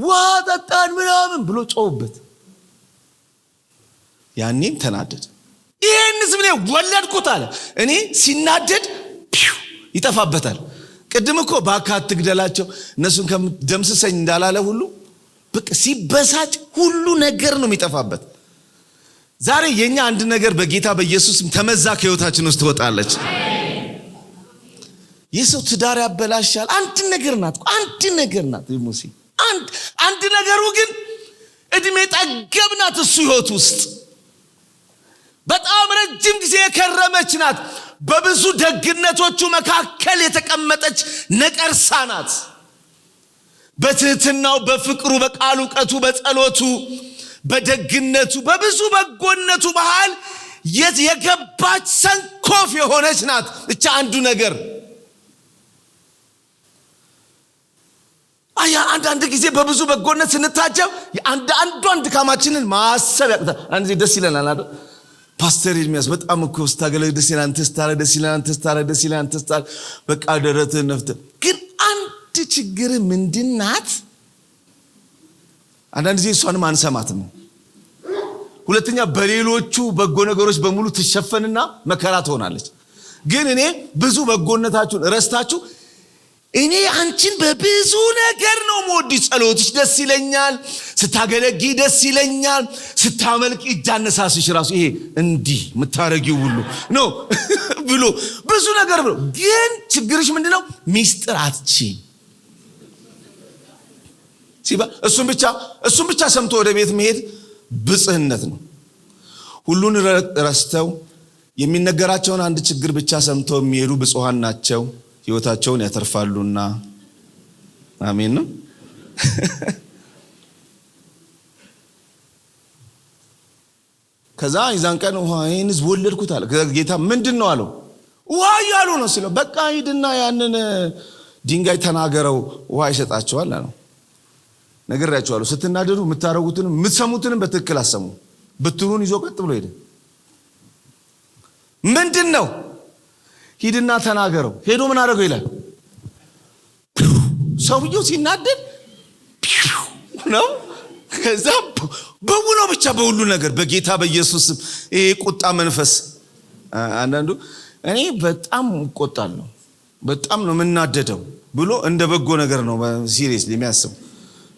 ዋጣጣን ምናምን ብሎ ጮውበት። ያኔም ተናደደ። ይሄን ዝም ነው ወለድኩት አለ። እኔ ሲናደድ ይጠፋበታል። ቅድም እኮ ባካት ትግደላቸው እነሱን ከደምስሰኝ እንዳላለ ሁሉ በቃ ሲበሳጭ ሁሉ ነገር ነው የሚጠፋበት። ዛሬ የኛ አንድ ነገር በጌታ በኢየሱስም ተመዛ ከህይወታችን ውስጥ ትወጣለች። የሰው ትዳር ያበላሻል። አንድ ነገር ናት ሙሴ አንድ ነገሩ ግን እድሜ ጠገብናት። እሱ ህይወት ውስጥ በጣም ረጅም ጊዜ የከረመች ናት። በብዙ ደግነቶቹ መካከል የተቀመጠች ነቀርሳ ናት። በትህትናው፣ በፍቅሩ፣ በቃሉ ዕውቀቱ፣ በጸሎቱ፣ በደግነቱ፣ በብዙ በጎነቱ መሃል የገባች ሰንኮፍ የሆነች ናት። እቻ አንዱ ነገር አንድ ጊዜ በብዙ በጎነት ስንታጀብ አንዷን ድካማችንን ማሰብ ያቅታል። አንድ ጊዜ ደስ ይለናል አይደል? ፓስተር ኤርሚያስ በጣም እኮ ስታገለግል ደስ ይላል፣ ደስ ይላል፣ በቃ ደረትህን ነፍተህ። ግን አንድ ችግር ምንድናት? አንዳንድ ጊዜ እሷንም አንሰማትም። ሁለተኛ በሌሎቹ በጎ ነገሮች በሙሉ ትሸፈንና መከራ ትሆናለች። ግን እኔ ብዙ በጎነታችሁን ረስታችሁ እኔ አንቺን በብዙ ነገር ነው የምወድሽ። ጸሎትሽ ደስ ይለኛል፣ ስታገለጊ ደስ ይለኛል፣ ስታመልቂ እጃነሳስሽ ራሱ ይሄ እንዲህ የምታረጊው ሁሉ ነው ብሎ ብዙ ነገር ብሎ። ግን ችግርሽ ምንድነው? ሚስጥር አትቺ ሲባ እሱን ብቻ ሰምቶ ወደ ቤት መሄድ ብጽህነት ነው። ሁሉን ረስተው የሚነገራቸውን አንድ ችግር ብቻ ሰምተው የሚሄዱ ብፁዓን ናቸው፣ ህይወታቸውን ያተርፋሉና። አሜን ነው። ከዛ ይዛን ቀን ይሄን ህዝብ ወለድኩት አለ። ጌታ ምንድነው አለው? ውሃ እያሉ ነው ሲለው፣ በቃ ሂድና ያንን ድንጋይ ተናገረው ውሃ ይሰጣቸዋል አለው። ነግሬያቸዋለሁ፣ ስትናደዱ የምታረጉትንም የምትሰሙትንም በትክክል አሰሙ። ብትሩን ይዞ ቀጥ ብሎ ሄደ። ምንድነው? ሂድና ተናገረው። ሄዶ ምን አደረገው ይላል? ሰውየው ሲናደድ ነው። ከዛ በሙሉ ብቻ በሁሉ ነገር በጌታ በኢየሱስ ይሄ ቁጣ መንፈስ። አንዳንዱ እኔ በጣም እቆጣለሁ፣ በጣም ነው የምናደደው ብሎ እንደ በጎ ነገር ነው ሲሪየስሊ የሚያስብ።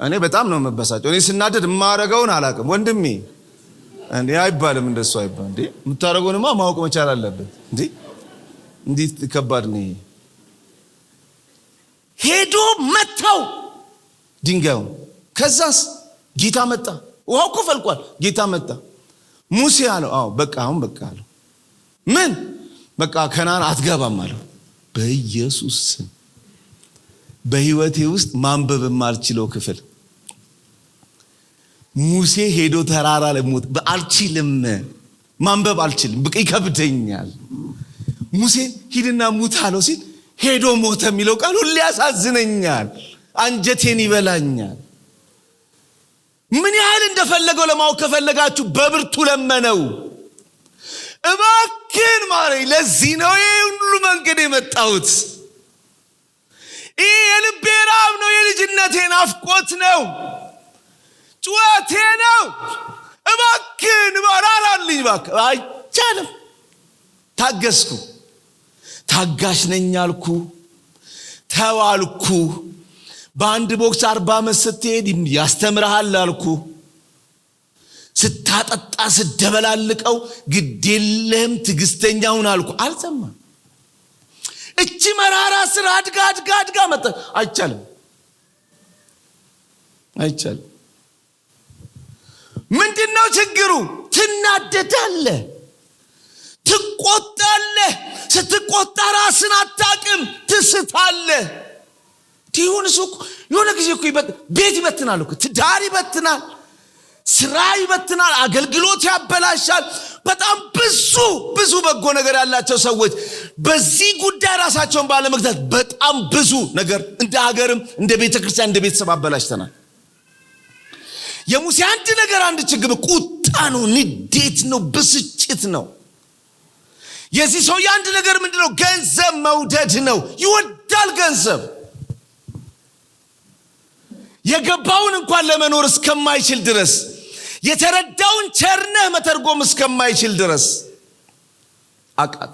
እኔ በጣም ነው መበሳጨው። እኔ ስናደድ የማረገውን አላውቅም ወንድሜ። እንዴ አይባልም፣ እንደሱ አይባል። እንዴ የምታረገውንማ ማወቅ መቻል አለበት። እንዴ እንዴት ከባድ ነው። ሄዶ መታው ድንጋዩን። ከዛስ ጌታ መጣ። ውሃው እኮ ፈልቋል። ጌታ መጣ። ሙሴ አለው አዎ በቃ አሁን በቃ አለው። ምን በቃ ከናን አትገባም አለው። በኢየሱስ ስም በህይወቴ ውስጥ ማንበብ የማልችለው ክፍል ሙሴ ሄዶ ተራራ ላይ ሞት አልችልም፣ ማንበብ አልችልም፣ በቃ ይከብደኛል። ሙሴ ሂድና ሙት አለው ሲል ሄዶ ሞተ የሚለው ቃል ሁሉ ያሳዝነኛል። አንጀቴን ይበላኛል። ምን ያህል እንደፈለገው ለማወቅ ከፈለጋችሁ በብርቱ ለመነው። እባክህን ማረኝ። ለዚህ ነው ሁሉ መንገድ የመጣሁት። ይህ የልቤ ራብ ነው። የልጅነቴ ናፍቆት ነው። ጩኸቴ ነው። እባክህን ራራልኝ እባክህ። አይቻልም። ታገስኩ። ታጋሽ ነኝ አልኩ፣ ተዋልኩ። በአንድ ቦክስ 40 ዓመት ስትሄድ ያስተምርሃል አልኩ። ስታጠጣ ስደበላልቀው ግዴለህም ትዕግስተኛውን አልኩ። አልሰማም። እቺ መራራ ስራ አድጋ መጣ። አይቻልም። ምንድነው ችግሩ? ትናደዳለህ፣ ትቆጣለህ። ስትቆጣ ራስን አታውቅም፣ ትስታለህ። የሆነ ጊዜ እኮ ቤት ይበትናል እኮ፣ ትዳር ይበትናል፣ ስራ ይበትናል፣ አገልግሎት ያበላሻል። በጣም ብዙ በጎ ነገር ያላቸው ሰዎች በዚህ ጉዳይ ራሳቸውን ባለመግታት በጣም ብዙ ነገር እንደ ሀገርም እንደ ቤተክርስቲያን እንደ ቤተሰብ አበላሽተናል። የሙሴ አንድ ችግር ቁጣ ነው፣ ንዴት ነው፣ ብስጭት ነው። የዚህ ሰው አንድ ነገር ምንድነው? ገንዘብ መውደድ ነው። ይወዳል ገንዘብ። የገባውን እንኳን ለመኖር እስከማይችል ድረስ፣ የተረዳውን ቸርነህ መተርጎም እስከማይችል ድረስ አቃት።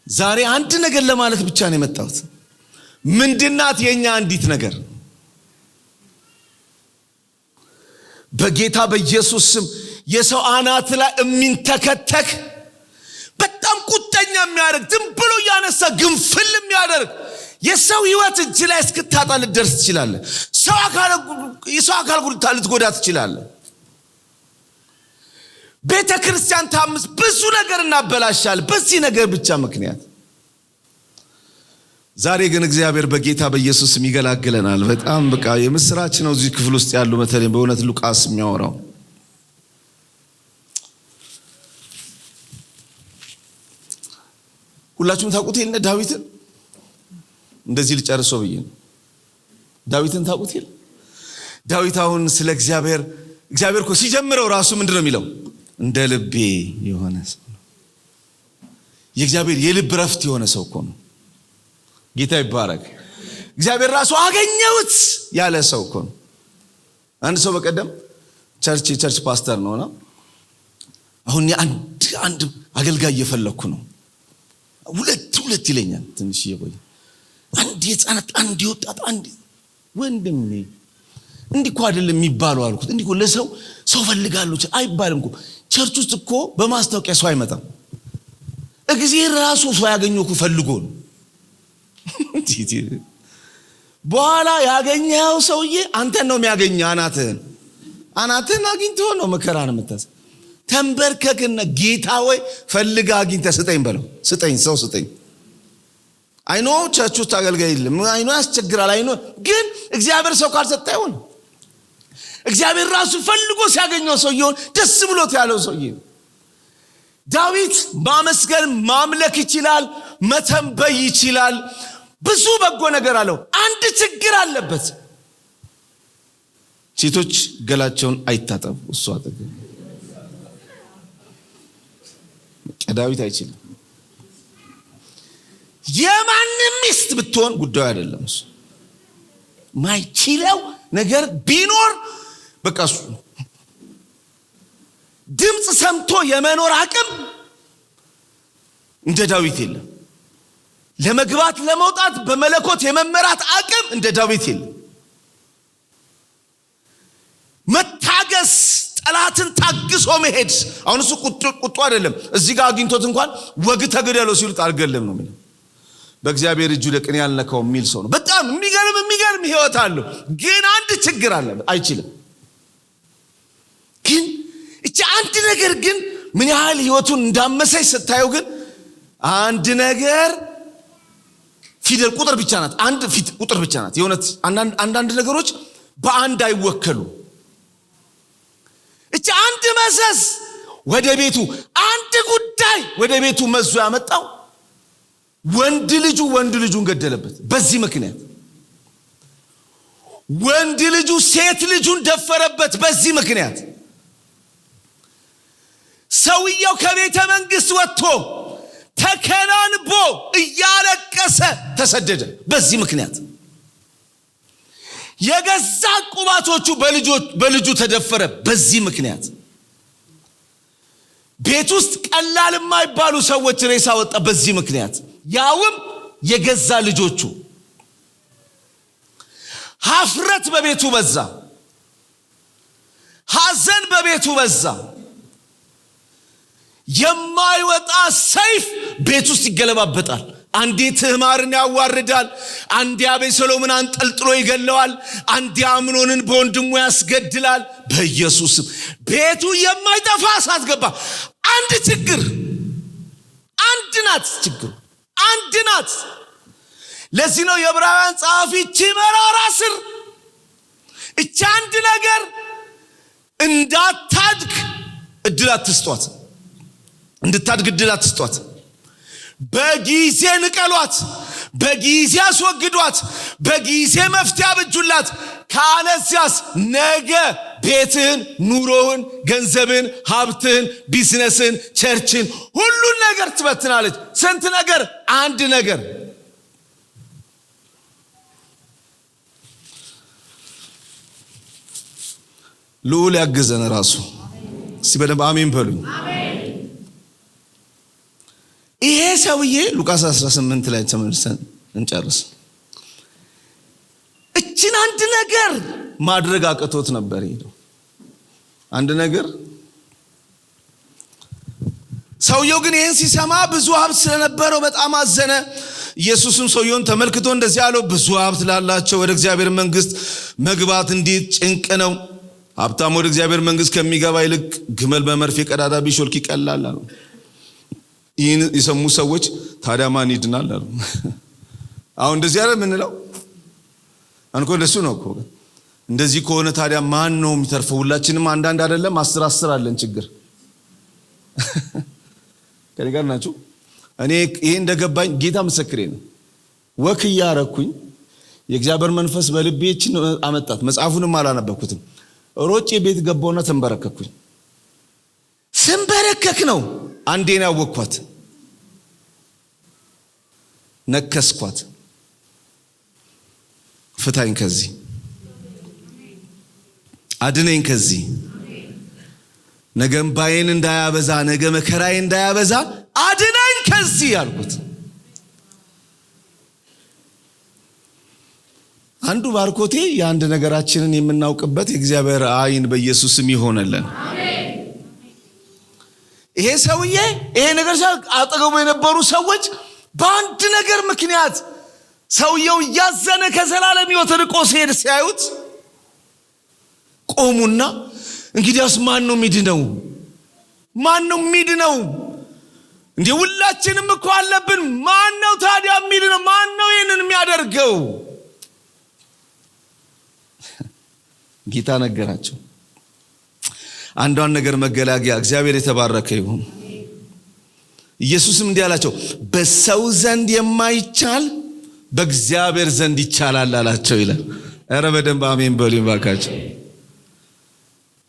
ዛሬ አንድ ነገር ለማለት ብቻ ነው የመጣሁት። ምንድናት የኛ አንዲት ነገር? በጌታ በኢየሱስ ስም የሰው አናት ላይ የሚንተከተክ በጣም ቁጣኛ የሚያደርግ ዝም ብሎ ያነሳ ግንፍል የሚያደርግ የሰው ህይወት እጅ ላይ እስክታጣ ልትደርስ ትችላለህ። የሰው አካል ጉዳት ልትጎዳ ትችላለህ። ቤተክርስቲያን ታምስ ብዙ ነገር እናበላሻል በዚህ ነገር ብቻ ምክንያት። ዛሬ ግን እግዚአብሔር በጌታ በኢየሱስ ይገላግለናል። በጣም በቃ የምስራች ነው። እዚህ ክፍል ውስጥ ያሉ በተለይ በእውነት ሉቃስ የሚያወራው ሁላችሁም ታውቁት የለ ዳዊትን። እንደዚህ ልጨርሰው ብዬ ነው። ዳዊትን ታውቁት የለ? ዳዊት አሁን ስለ እግዚአብሔር እኮ ሲጀምረው ራሱ ምንድነው የሚለው? እንደ ልቤ የሆነ ሰው ነው። የእግዚአብሔር የልብ ረፍት የሆነ ሰው እኮ ነው። ጌታ ይባረክ። እግዚአብሔር ራሱ አገኘሁት ያለ ሰው እኮ ነው። አንድ ሰው በቀደም ቸርች ፓስተር ነውና አሁን አንድ አገልጋይ እየፈለኩ ነው። ሁለት ይለኛል። ትንሽ እየቆየ አንድ የጻናት አንድ ይወጣት አንድ ወንድሜ እንዲህ እኮ አይደለም የሚባለው አልኩት። እንዲህ እኮ ለሰው ፈልጋለሁ አይባልም እኮ። ቸርች ውስጥ እኮ በማስታወቂያ ሰው አይመጣም። እግዚአብሔር ራሱ ሰው ያገኘው እኮ ፈልጎ ነው። በኋላ ያገኘው ሰውዬ አንተን ነው የሚያገኘው። አናትህን አግኝቶ ነው መከራን የምታስ ተንበርከክና ጌታ ወይ ፈልጋ አግኝተ ስጠኝ በለው። ሰው ስጠኝ። አይኖ ቸርች ውስጥ አገልጋይ የለም። አይኖ ያስቸግራል። አይኖ ግን እግዚአብሔር ሰው ካልሰጠ ይሆን? እግዚአብሔር ራሱ ፈልጎ ሲያገኘው ሰውየውን ደስ ብሎት ያለው ሰውዬ። ዳዊት ማመስገን ማምለክ ይችላል፣ መተንበይ ይችላል፣ ብዙ በጎ ነገር አለው። አንድ ችግር አለበት። ሴቶች ገላቸውን አይታጠቡ። እሱ አጠገብ ዳዊት አይችልም። የማንም ሚስት ብትሆን ጉዳዩ አይደለም። እሱ ማይችለው ነገር ቢኖር በቃ እሱ ድምጽ ሰምቶ የመኖር አቅም እንደ ዳዊት የለም። ለመግባት ለመውጣት በመለኮት የመመራት አቅም እንደ ዳዊት የለም። መታገስ፣ ጠላትን ታግሶ መሄድ። አሁን እሱ ቁጡ አይደለም። እዚህ ጋር አግኝቶት እንኳን ወግ ተገደለው ሲሉት አልገለም ነው የሚለው። በእግዚአብሔር እጁ ለቅን ያልነካው የሚል ሰው ነው። በጣም የሚገርም ህይወት አለው። ግን አንድ ችግር አለ፣ አይችልም። ግን እቺ አንድ ነገር ግን ምን ያህል ህይወቱን እንዳመሰች ስታየው ግን አንድ ነገር ፊደል ቁጥር ብቻ ናት። አንድ ቁጥር ብቻ ናት። የሆነት አንዳንድ ነገሮች በአንድ አይወከሉ። እቺ አንድ መዘዝ ወደ ቤቱ፣ አንድ ጉዳይ ወደ ቤቱ መዞ ያመጣው ወንድ ልጁን ገደለበት። በዚህ ምክንያት ወንድ ልጁ ሴት ልጁን ደፈረበት። በዚህ ምክንያት ሰውየው ከቤተ መንግስት ወጥቶ ተከናንቦ እያለቀሰ ተሰደደ። በዚህ ምክንያት የገዛ ቁባቶቹ በልጁ ተደፈረ። በዚህ ምክንያት ቤት ውስጥ ቀላል የማይባሉ ሰዎች ሬሳ ወጣ። በዚህ ምክንያት ያውም የገዛ ልጆቹ። ሀፍረት በቤቱ በዛ፣ ሐዘን በቤቱ በዛ። የማይወጣ ሰይፍ ቤት ውስጥ ይገለባበጣል። አንዴ ትዕማርን ያዋርዳል፣ አንዴ አቤሴሎምን አንጠልጥሎ ይገለዋል፣ አንዴ አምኖንን በወንድሙ ያስገድላል። በኢየሱስም ቤቱ የማይጠፋ እሳት ገባ። አንድ ችግር፣ አንድ ናት ችግሩ፣ አንድ ናት። ለዚህ ነው የዕብራውያን ጸሐፊ እቺ መራራ ስር፣ እቺ አንድ ነገር እንዳታድግ እድል አትስጧት፣ እንድታድግ እድል አትስጧት። በጊዜ ንቀሏት፣ በጊዜ አስወግዷት፣ በጊዜ መፍትሄ አብጁላት። ካለዚያስ ነገ ቤትህን፣ ኑሮህን፣ ገንዘብህን፣ ሀብትህን፣ ቢዝነስህን፣ ቸርችን፣ ሁሉን ነገር ትበትናለች። ስንት ነገር? አንድ ነገር። ልዑል ያግዘን ራሱ። እስቲ በደንብ አሜን በሉኝ። ይሄ ሰውዬ ሉቃስ 18 ላይ ተመልሰን እንጨርስ። እችን አንድ ነገር ማድረግ አቅቶት ነበር ሄደው። አንድ ነገር። ሰውየው ግን ይህን ሲሰማ ብዙ ሀብት ስለነበረው በጣም አዘነ። ኢየሱስም ሰውየውን ተመልክቶ እንደዚህ አለው፣ ብዙ ሀብት ላላቸው ወደ እግዚአብሔር መንግስት መግባት እንዴት ጭንቅ ነው። ሀብታም ወደ እግዚአብሔር መንግስት ከሚገባ ይልቅ ግመል በመርፌ ቀዳዳ ቢሾልክ ይቀላል አለው። ይህን የሰሙ ሰዎች ታዲያ ማን ይድናል አሉ። አሁን እንደዚህ አይደል የምንለው? አንኮ እንደሱ ነው እኮ። እንደዚህ ከሆነ ታዲያ ማን ነው የሚተርፈው? ሁላችንም አንዳንድ አይደለም 10 አለን ችግር። ከኔ ጋር ናችሁ? እኔ ይሄ እንደገባኝ ጌታ ምስክሬ ነው። ወክ እያረኩኝ የእግዚአብሔር መንፈስ በልቤችን አመጣት። መጽሐፉንም አላነበብኩትም። ሮጬ ቤት ገባውና ተንበረከኩኝ። ስንበረከክ ነው አንዴን ያወቅኳት፣ ነከስኳት። ፍታኝ ከዚህ፣ አድነኝ ከዚህ፣ ነገ እምባዬን እንዳያበዛ፣ ነገ መከራዬን እንዳያበዛ አድነኝ ከዚህ ያልኩት። አንዱ ባርኮቴ የአንድ ነገራችንን የምናውቅበት የእግዚአብሔር አይን በኢየሱስም ይሆነልን። ይሄ ሰውዬ ይሄ ነገር አጠገቡ የነበሩ ሰዎች በአንድ ነገር ምክንያት ሰውየው እያዘነ ከዘላለም ሕይወት ርቆ ሲሄድ ሲያዩት ቆሙና እንግዲያውስ ማን ነው የሚድነው? ማን ነው የሚድነው? እንዴ ሁላችንም እኮ አለብን። ማን ነው ታዲያ የሚድነው? ማን ነው ይሄንን የሚያደርገው? ጌታ ነገራቸው አንዷን ነገር መገላገያ። እግዚአብሔር የተባረከ ይሁን። ኢየሱስም እንዲህ አላቸው፣ በሰው ዘንድ የማይቻል በእግዚአብሔር ዘንድ ይቻላል አላቸው ይላል። ኧረ በደንብ አሜን በሉኝ ባካችሁ።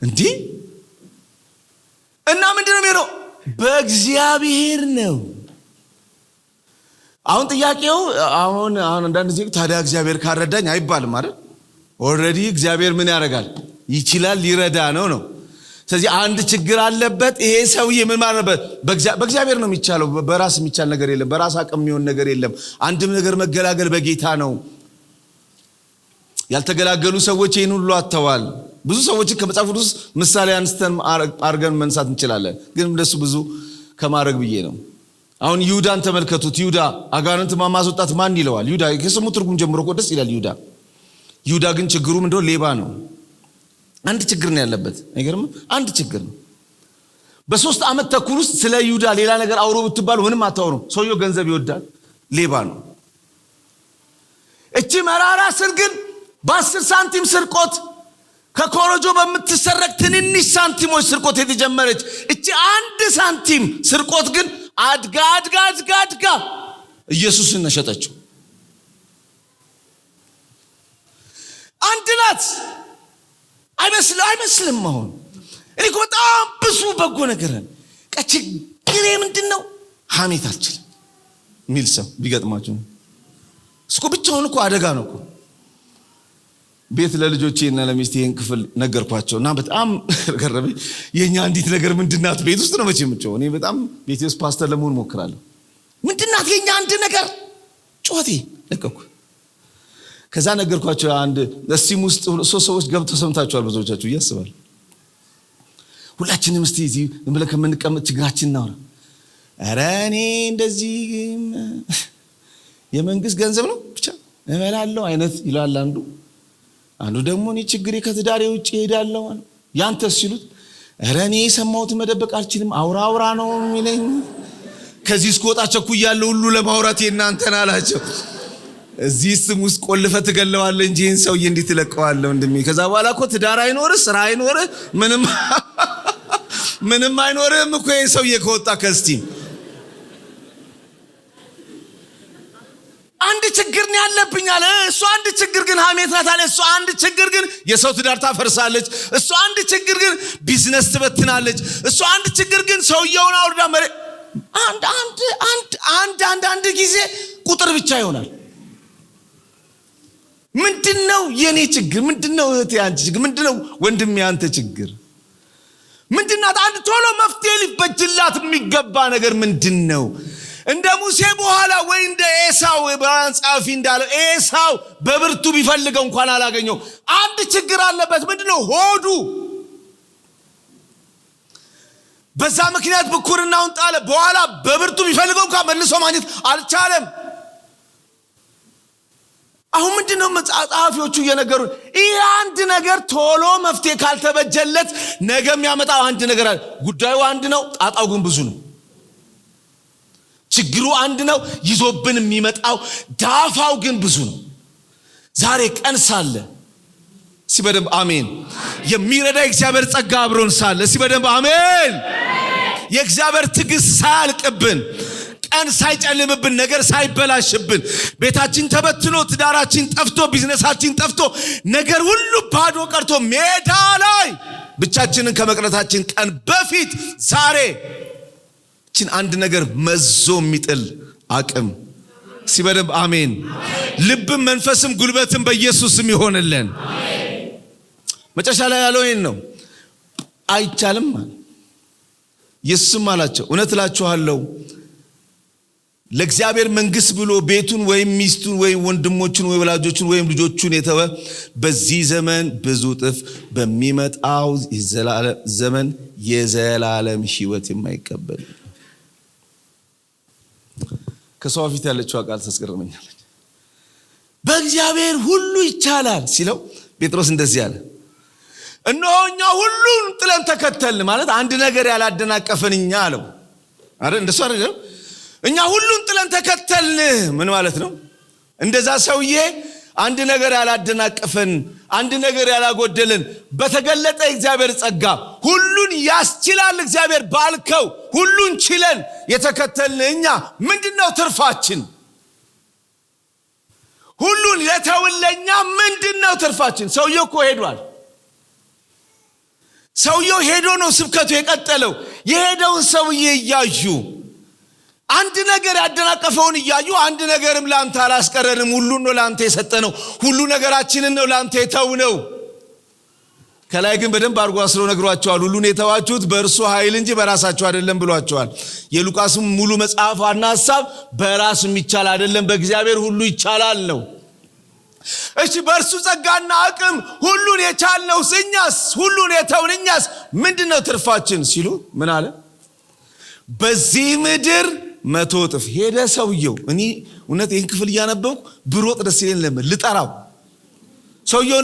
እንዲህ እና ምንድነው የሚለው? በእግዚአብሔር ነው። አሁን ጥያቄው አሁን አንዳንድ ጊዜ ታዲያ እግዚአብሔር ካረዳኝ አይባልም አይደል? ኦልሬዲ እግዚአብሔር ምን ያደርጋል? ይችላል፣ ሊረዳ ነው። ስለዚህ አንድ ችግር አለበት ይሄ ሰውዬ። ምን ማለት ነው? በእግዚአብሔር ነው የሚቻለው። በራስ የሚቻል ነገር የለም። በራስ አቅም የሚሆን ነገር የለም። አንድም ነገር መገላገል በጌታ ነው። ያልተገላገሉ ሰዎች ይህን ሁሉ አጥተዋል። ብዙ ሰዎችን ከመጽሐፍ ቅዱስ ምሳሌ አንስተን አርገን መንሳት እንችላለን፣ ግን እንደሱ ብዙ ከማድረግ ብዬ ነው። አሁን ይሁዳን ተመልከቱት። ይሁዳ አጋንንት ማስወጣት ማን ይለዋል? ይሁዳ። ከስሙ ትርጉም ጀምሮ እኮ ደስ ይላል ይሁዳ። ይሁዳ ግን ችግሩ ምንድነው? ሌባ ነው። አንድ ችግር ነው ያለበት። አይገርምም? አንድ ችግር ነው። በ3 ዓመት ተኩል ውስጥ ስለ ይሁዳ ሌላ ነገር አውሮ ብትባሉ ምንም አታወሩ። ሰውየው ገንዘብ ይወዳል፣ ሌባ ነው። እቺ መራራ ስር ግን በ10 ሳንቲም ስርቆት፣ ከኮረጆ በምትሰረቅ ትንንሽ ሳንቲሞች ስርቆት የተጀመረች እቺ 1 ሳንቲም ስርቆት ግን አድጋ ኢየሱስን ነሸጠችው። አንድ ናት። አይመስልም አሁን እኔ እኮ በጣም ብዙ በጎ ነገር አለ። ችግሬ ምንድነው? ሐሜት አልችልም ሚል ሰው ቢገጥማችሁ እስኮ ብቻውን እኮ አደጋ ነው እኮ። ቤት ለልጆቼና ለሚስቴ ይሄን ክፍል ነገርኳቸውና በጣም ገረመኝ። የኛ አንዲት ነገር ምንድናት? ቤት ውስጥ ነው መቼም እኔ በጣም ቤት ውስጥ ፓስተር ለመሆን ሞክራለሁ። ምንድናት የኛ አንድ ነገር? ጮቴ ለቀኩ። ከዛ ነገርኳቸው። አንድ እስቲም ውስጥ 3 ሰዎች ገብተው ሰምታችኋል ብዙዎቻችሁ ያስባል። ሁላችንም እስቲ እዚህ ብለን ከምንቀመጥ ችግራችን እናውራ። ኧረ እኔ እንደዚህ የመንግስት ገንዘብ ነው ብቻ እበላለሁ አይነት ይላል አንዱ ደግሞ እኔ ችግሬ ከትዳሬ ውጪ ሄዳለሁ። ያንተስ ሲሉት ኧረ እኔ የሰማሁትን መደበቅ አልችልም አውራ ነው የሚለኝ። ከዚህ እስከወጣ ቸኩያለሁ ሁሉ ለማውራት የእናንተን አላቸው። እዚህ ስም ውስጥ ቆልፈህ ትገለዋለህ እንጂ ይህን ሰውዬ እንዴት ትለቀዋለህ ወንድሜ? ከዛ በኋላ እኮ ትዳር አይኖርህ፣ ስራ አይኖርህ፣ ምንም አይኖርህም እኮ ይህን ሰውዬ ከወጣ ከስቲም። አንድ ችግር ነው ያለብኝ አለ እሱ። አንድ ችግር ግን ሐሜት ናት አለ እሱ። አንድ ችግር ግን የሰው ትዳር ታፈርሳለች እሱ። አንድ ችግር ግን ቢዝነስ ትበትናለች እሱ። አንድ ችግር ግን ሰውየውን አውርዳ አንድ ጊዜ ቁጥር ብቻ ይሆናል። ምንድነው የኔ ችግር? ምንድነው እህቴ አንቺ ችግር? ምንድነው ወንድሜ አንተ ችግር? ምንድናት? አንድ ቶሎ መፍትሄ ሊበጅላት የሚገባ ነገር ምንድነው? እንደ ሙሴ በኋላ ወይ እንደ ኤሳው ዕብራውያን ጻፊ እንዳለው ኤሳው በብርቱ ቢፈልገው እንኳን አላገኘው። አንድ ችግር አለበት። ምንድነው? ሆዱ። በዛ ምክንያት ብኩርናውን ጣለ። በኋላ በብርቱ ቢፈልገው እንኳን መልሶ ማግኘት አልቻለም። አሁን ምንድነው ጸሐፊዎቹ እየነገሩን? ይህ አንድ ነገር ቶሎ መፍትሄ ካልተበጀለት ነገ የሚያመጣው አንድ ነገር አለ። ጉዳዩ አንድ ነው፣ ጣጣው ግን ብዙ ነው። ችግሩ አንድ ነው፣ ይዞብን የሚመጣው ዳፋው ግን ብዙ ነው። ዛሬ ቀን ሳለ ሲበደም አሜን የሚረዳ የእግዚአብሔር ጸጋ አብሮን ሳለ ሲበደም አሜን የእግዚአብሔር ትዕግስት ሳያልቅብን ቀን ሳይጨልምብን ነገር ሳይበላሽብን ቤታችን ተበትኖ ትዳራችን ጠፍቶ ቢዝነሳችን ጠፍቶ ነገር ሁሉ ባዶ ቀርቶ ሜዳ ላይ ብቻችንን ከመቅረታችን ቀን በፊት ዛሬ ችን አንድ ነገር መዞ የሚጥል አቅም ሲበደም አሜን ልብም መንፈስም ጉልበትም በኢየሱስም ይሆንልን። መጨረሻ ላይ ያለው ይሄን ነው። አይቻልም ኢየሱስም አላቸው እውነት እላችኋለሁ ለእግዚአብሔር መንግስት ብሎ ቤቱን ወይም ሚስቱን ወይም ወንድሞቹን ወይም ወላጆቹን ወይም ልጆቹን የተወ በዚህ ዘመን ብዙ እጥፍ በሚመጣው ዘመን የዘላለም ሕይወት የማይቀበል። ከሰው ፊት ያለችው ቃል ታስገርመኛለች። በእግዚአብሔር ሁሉ ይቻላል ሲለው ጴጥሮስ እንደዚህ አለ፣ እነሆ እኛ ሁሉን ጥለን ተከተልን። ማለት አንድ ነገር ያላደናቀፈን እኛ አለው አይደል? እንደሱ አይደል? እኛ ሁሉን ጥለን ተከተልን ምን ማለት ነው? እንደዛ ሰውዬ አንድ ነገር ያላደናቀፈን አንድ ነገር ያላጎደልን በተገለጠ እግዚአብሔር ጸጋ ሁሉን ያስችላል እግዚአብሔር ባልከው ሁሉን ችለን የተከተልን እኛ ምንድነው ትርፋችን? ሁሉን የተወለኛ ምንድነው ትርፋችን? ሰውየው እኮ ሄዷል። ሰውየው ሄዶ ነው ስብከቱ የቀጠለው። የሄደውን ሰውዬ እያዩ አንድ ነገር ያደናቀፈውን እያዩ አንድ ነገርም ላንተ አላስቀረንም፣ ሁሉን ነው ላንተ የሰጠነው፣ ሁሉ ነገራችንን ነው ላንተ የተውነው። ከላይ ግን በደንብ አድርጎ አስረው ነግሯቸዋል። ሁሉን የተዋችሁት በእርሱ ኃይል እንጂ በራሳችሁ አይደለም ብሏቸዋል። የሉቃስም ሙሉ መጽሐፍ ዋና ሐሳብ በራስ የሚቻል አይደለም በእግዚአብሔር ሁሉ ይቻላል ነው። እሺ በእርሱ ጸጋና አቅም ሁሉን የቻልነው እኛስ ሁሉን የተውን እኛስ ምንድነው ትርፋችን ሲሉ ምን አለ? በዚህ ምድር 100 እጥፍ ሄደ ሰውየው። እኔ እውነት ይህን ክፍል እያነበብኩ ብሮጥ ደስ ይለኝ ነበር ልጠራው። ሰውየው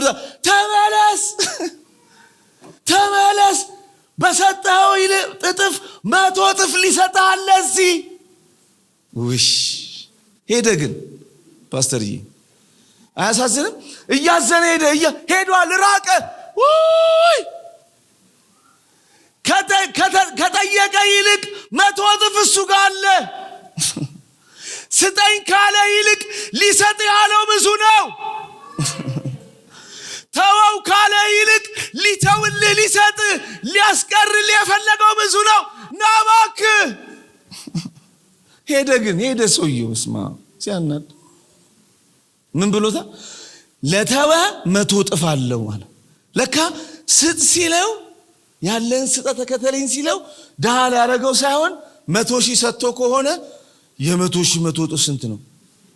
ተመለስ በሰጠኸው እጥፍ 100 እጥፍ ሊሰጥህ ለዚህ ውሽ ሄደ። ግን ፓስተርዬ አያሳዝንም? እያዘነ ሄዷል ራቀ። ከጠየቀ ይልቅ 100 እጥፍ እሱ ጋር አለ። ስጠኝ ካለ ይልቅ ሊሰጥ ያለው ብዙ ነው። ሄደ ሰውየው ስማ ሲያናድ ምን ብሎታ ለተወ 100 እጥፍ አለው ማለት ለካ ስጥ ሲለው ያለን ስጠ ተከተለኝ ሲለው ደሃ ያረጋው ሳይሆን 100,000 ሰጥቶ ከሆነ የ100,000 100 እጥፍ ስንት ነው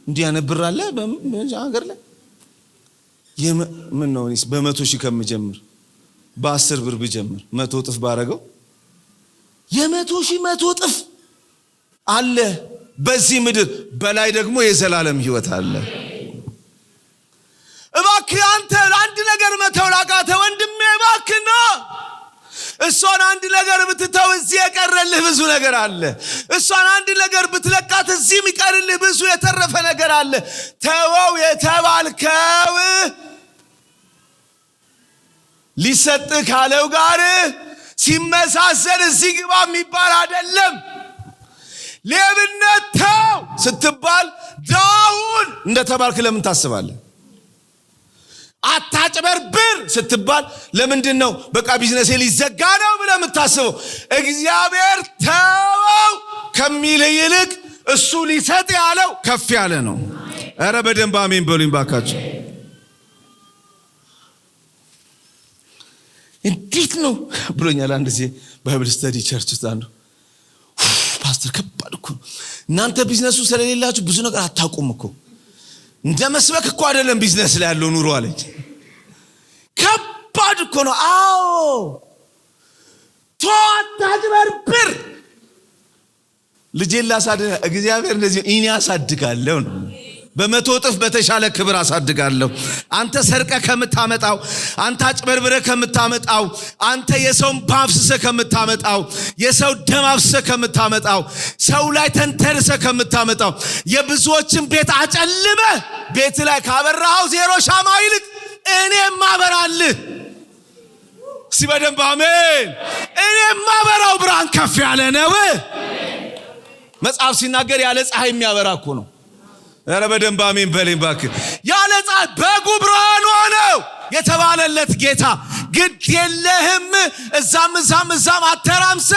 እንዲህ ያነብራለ በሀገር ላይ ምን ነው እኔስ በ100,000 ከምጀምር በ10 ብር ብጀምር 100 እጥፍ ባረጋው የ100,000 100 እጥፍ አለ በዚህ ምድር በላይ ደግሞ የዘላለም ሕይወት አለ። እባክህ አንተ አንድ ነገር መተው ላቃተ ወንድሜ እባክህና እሷን አንድ ነገር ብትተው እዚህ የቀረልህ ብዙ ነገር አለ። እሷን አንድ ነገር ብትለቃት እዚህ የሚቀርልህ ብዙ የተረፈ ነገር አለ። ተወው የተባልከው ሊሰጥ ካለው ጋር ሲመሳሰል እዚህ ግባ የሚባል አይደለም። ሌብነት ተው ስትባል ዳውን እንደተባልክ ለምን ታስባለህ? አታጭበርብር ስትባል ለምንድን ነው በቃ ቢዝነስ ሊዘጋ ነው ብለህ የምታስበው? እግዚአብሔር ተወው ከሚል ይልቅ እሱ ሊሰጥ ያለው ከፍ ያለ ነው። ኧረ በደንብ አሜን በሉኝ ባካችሁ። እንዴት ነው ብሎኛል አንድ ጊዜ ባይብል ስተዲ ቸርች ውስጥ አንዱ ፓስተር ከባድ እኮ እናንተ ቢዝነሱ ስለሌላችሁ ብዙ ነገር አታውቁም እኮ እንደ መስበክ እኮ አይደለም ቢዝነስ ላይ ያለው ኑሮ አለኝ። ከባድ እኮ ነው። አዎ አታጭበርብር። ልጄን ላሳድግ እግዚአብሔር እንደዚህ እኔ ያሳድጋለሁ ነው። በ100 እጥፍ በተሻለ ክብር አሳድጋለሁ። አንተ ሰርቀ ከምታመጣው፣ አንተ አጭበርብረ ከምታመጣው፣ አንተ የሰውን ባፍስሰ ከምታመጣው፣ የሰው ደም አፍስሰ ከምታመጣው፣ ሰው ላይ ተንተርሰ ከምታመጣው፣ የብዙዎችን ቤት አጨልመ ቤት ላይ ካበራው ዜሮ ሻማ ይልቅ እኔ ማበራልህ ሲበደም አሜን። እኔ ማበራው ብርሃን ከፍ ያለ ነው። መጽሐፍ ሲናገር ያለ ፀሐይ የሚያበራ እኮ ነው። ኧረ በደንብ አሜን በለኝ ባክህ። ያለ ፀሐይ በጉ ብርሃን ሆነው የተባለለት ጌታ ግድ የለህም እዛም አተራምሰ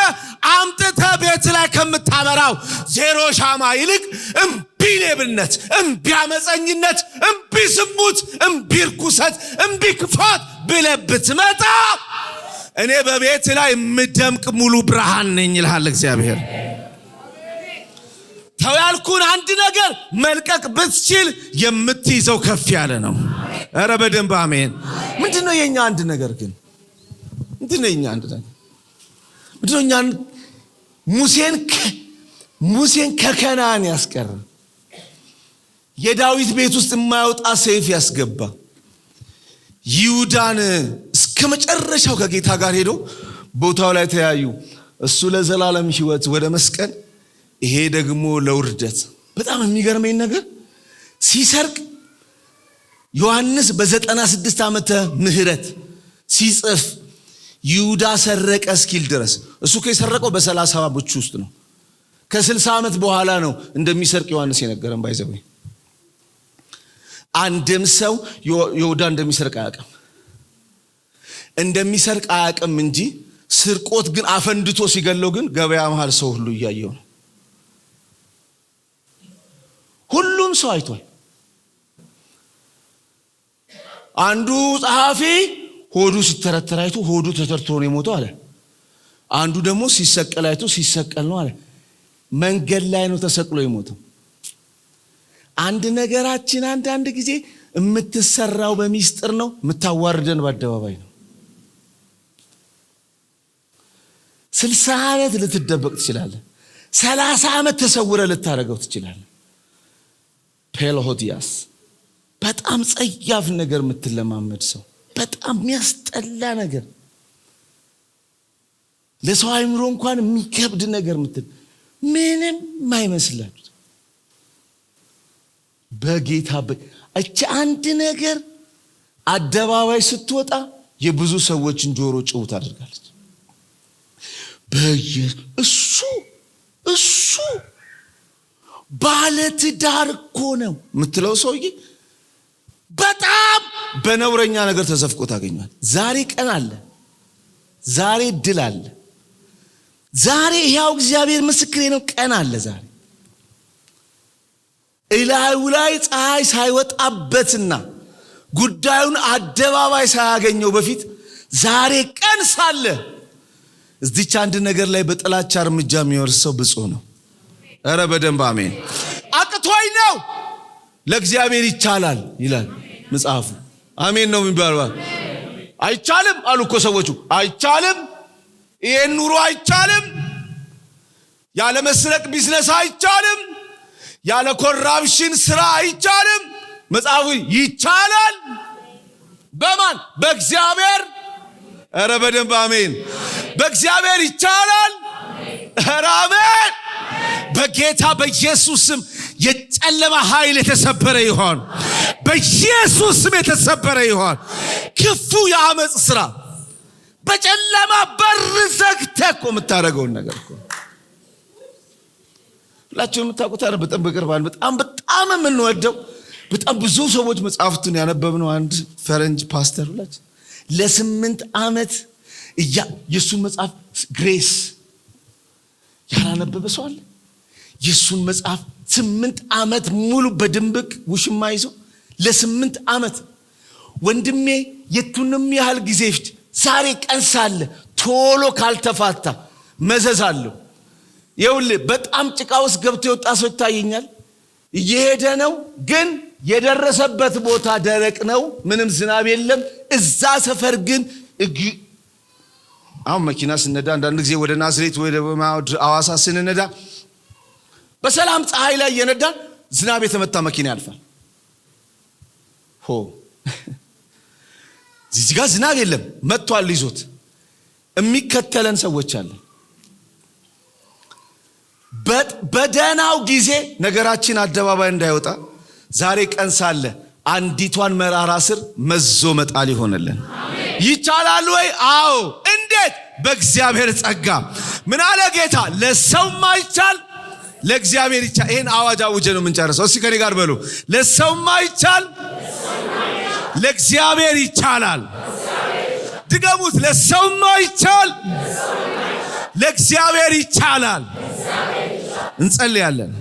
አምጥተ ቤት ላይ ከምታበራው ዜሮ ሻማ ይልቅ እምቢ ሌብነት፣ እምቢ አመፀኝነት፣ እምቢ ዝሙት፣ እምቢ ርኩሰት፣ እምቢ ክፋት ብለህ ብትመጣ እኔ በቤት ላይ የምደምቅ ሙሉ ብርሃን ነኝ ይልሃል እግዚአብሔር። ተው ያልኩን አንድ ነገር መልቀቅ ብትችል የምትይዘው ከፍ ያለ ነው። ኧረ በደንብ አሜን። ምንድነው የኛ አንድ ነገር ግን? ምንድነው የኛ አንድ ነገር? ምንድነው እኛ ሙሴን ከከናን ያስቀረ የዳዊት ቤት ውስጥ የማይወጣ ሰይፍ ያስገባ ይሁዳን እስከ መጨረሻው ከጌታ ጋር ሄዶ ቦታው ላይ ተያዩ። እሱ ለዘላለም ሕይወት ወደ መስቀል፣ ይሄ ደግሞ ለውርደት። በጣም የሚገርመኝ ነገር ሲሰርቅ ዮሐንስ በ96 ዓመተ ምህረት ሲጽፍ ይሁዳ ሰረቀ እስኪል ድረስ እሱ ከሰረቀው በ30 ዓመት ውስጥ ነው። ከ60 ዓመት በኋላ ነው እንደሚሰርቅ ዮሐንስ የነገረን። ባይዘው አንድም ሰው ይሁዳ እንደሚሰርቅ አያውቅም እንጂ ስርቆት ግን አፈንድቶ ሲገለው ግን ገበያ መሃል ሰው ሁሉ እያየው ነው። ሁሉም ሰው አይቷል። አንዱ ጸሐፊ ሆዱ ሲተረተር አይቶ ሆዱ ተተርትሮ ነው የሞተው አለ። አንዱ ደግሞ ሲሰቀል አይቶ ሲሰቀል ነው አለ። መንገድ ላይ ነው ተሰቅሎ የሞተው። አንድ ነገራችን አንድ ጊዜ የምትሰራው በሚስጥር ነው፣ የምታዋርደን በአደባባይ ነው። 60 ዓመት ልትደበቅ ትችላለህ። 30 ዓመት ተሰውረ ልታረገው ትችላለህ። ፔሎሆዲያስ በጣም ጸያፍ ነገር የምትለማመድ ሰው፣ በጣም የሚያስጠላ ነገር፣ ለሰው አይምሮ እንኳን የሚከብድ ነገር ምንም ማይመስላችሁ በጌታ እቺ አንድ ነገር አደባባይ ስትወጣ የብዙ ሰዎችን ጆሮ ጭው ታደርጋለች። እሱ ባለትዳር እኮ ነው የምትለው ሰውዬ በጣም በነውረኛ ነገር ተዘፍቆ ታገኛል። ዛሬ ቀን አለ፣ ዛሬ ድል አለ፣ ዛሬ ያው እግዚአብሔር ምስክሬ ነው ቀን አለ ዛሬ። እላዩ ላይ ፀሐይ ሳይወጣበትና ጉዳዩን አደባባይ ሳያገኘው በፊት ዛሬ ቀን ሳለ እዚች አንድ ነገር ላይ በጥላቻ እርምጃ የሚወርሰው ብፁዕ ነው። ኧረ በደንብ አሜን። አቅቶኝ ነው ለእግዚአብሔር ይቻላል ይላል መጽሐፉ። አሜን ነው የሚባለው። አይቻልም አሉ እኮ ሰዎቹ። አይቻልም፣ ይሄን ኑሮ አይቻልም፣ ያለ መስረቅ ቢዝነስ አይቻልም፣ ያለ ኮራፕሽን ስራ አይቻልም። መጽሐፉ ይቻላል በማን? በእግዚአብሔር። ኧረ በደንብ አሜን። በእግዚአብሔር ይቻላል። ኧረ አሜን። በጌታ በኢየሱስ ስም የጨለማ ኃይል የተሰበረ ይሆን። በኢየሱስ ስም የተሰበረ ይሆን። ክፉ የአመጽ ስራ በጨለማ በር ዘግተህ እኮ የምታደርገውን ነገር እኮ ሁላችሁም የምታውቁት አይደል? በጣም በቅርባን በጣም የምንወደው በጣም ብዙ ሰዎች መጽሐፍቱን ያነበብነው አንድ ፈረንጅ ፓስተር ሁላችን ለ8 ዓመት የሱን መጽሐፍ ግሬስ ያላነበበ ሰው አለ? የሱን መጽሐፍ 8 ዓመት ሙሉ በድንብቅ ውሽማ ይዞ ለ8 ዓመት ወንድሜ የቱንም ያህል ጊዜ ፍት ዛሬ ቀን ሳለ ቶሎ ካልተፋታ መዘዝ አለው። ይኸውልህ በጣም ጭቃ ውስጥ ገብቶ የወጣ ሰው ይታየኛል። እየሄደ ነው ግን የደረሰበት ቦታ ደረቅ ነው፣ ምንም ዝናብ የለም። እዛ ሰፈር ግን አሁን መኪና ስነዳ አንዳንድ ጊዜ ወደ ናዝሬት ወደ አዋሳ ስንነዳ በሰላም ፀሐይ ላይ እየነዳን ዝናብ የተመታ መኪና ያልፋል። እዚህ ጋር ዝናብ የለም መጥቷል ይዞት የሚከተለን ሰዎች አለ። በደናው ጊዜ ነገራችን አደባባይ እንዳይወጣ ዛሬ ቀን ሳለ አንዲቷን መራራ ስር መዞ መጣል ይሆንልን። ይቻላል ወይ? አዎ። እንዴት? በእግዚአብሔር ጸጋ። ምን አለ ጌታ? ለሰው ማይቻል ለእግዚአብሔር ይቻላል። ይሄን አዋጅ አውጀ ነው የምንጨርሰው። እስኪ ከኔ ጋር በሉ። ለሰው ማይቻል ለእግዚአብሔር ይቻላል። ድገሙት። ለሰው ማይቻል ለእግዚአብሔር ይቻላል። እንጸልያለን።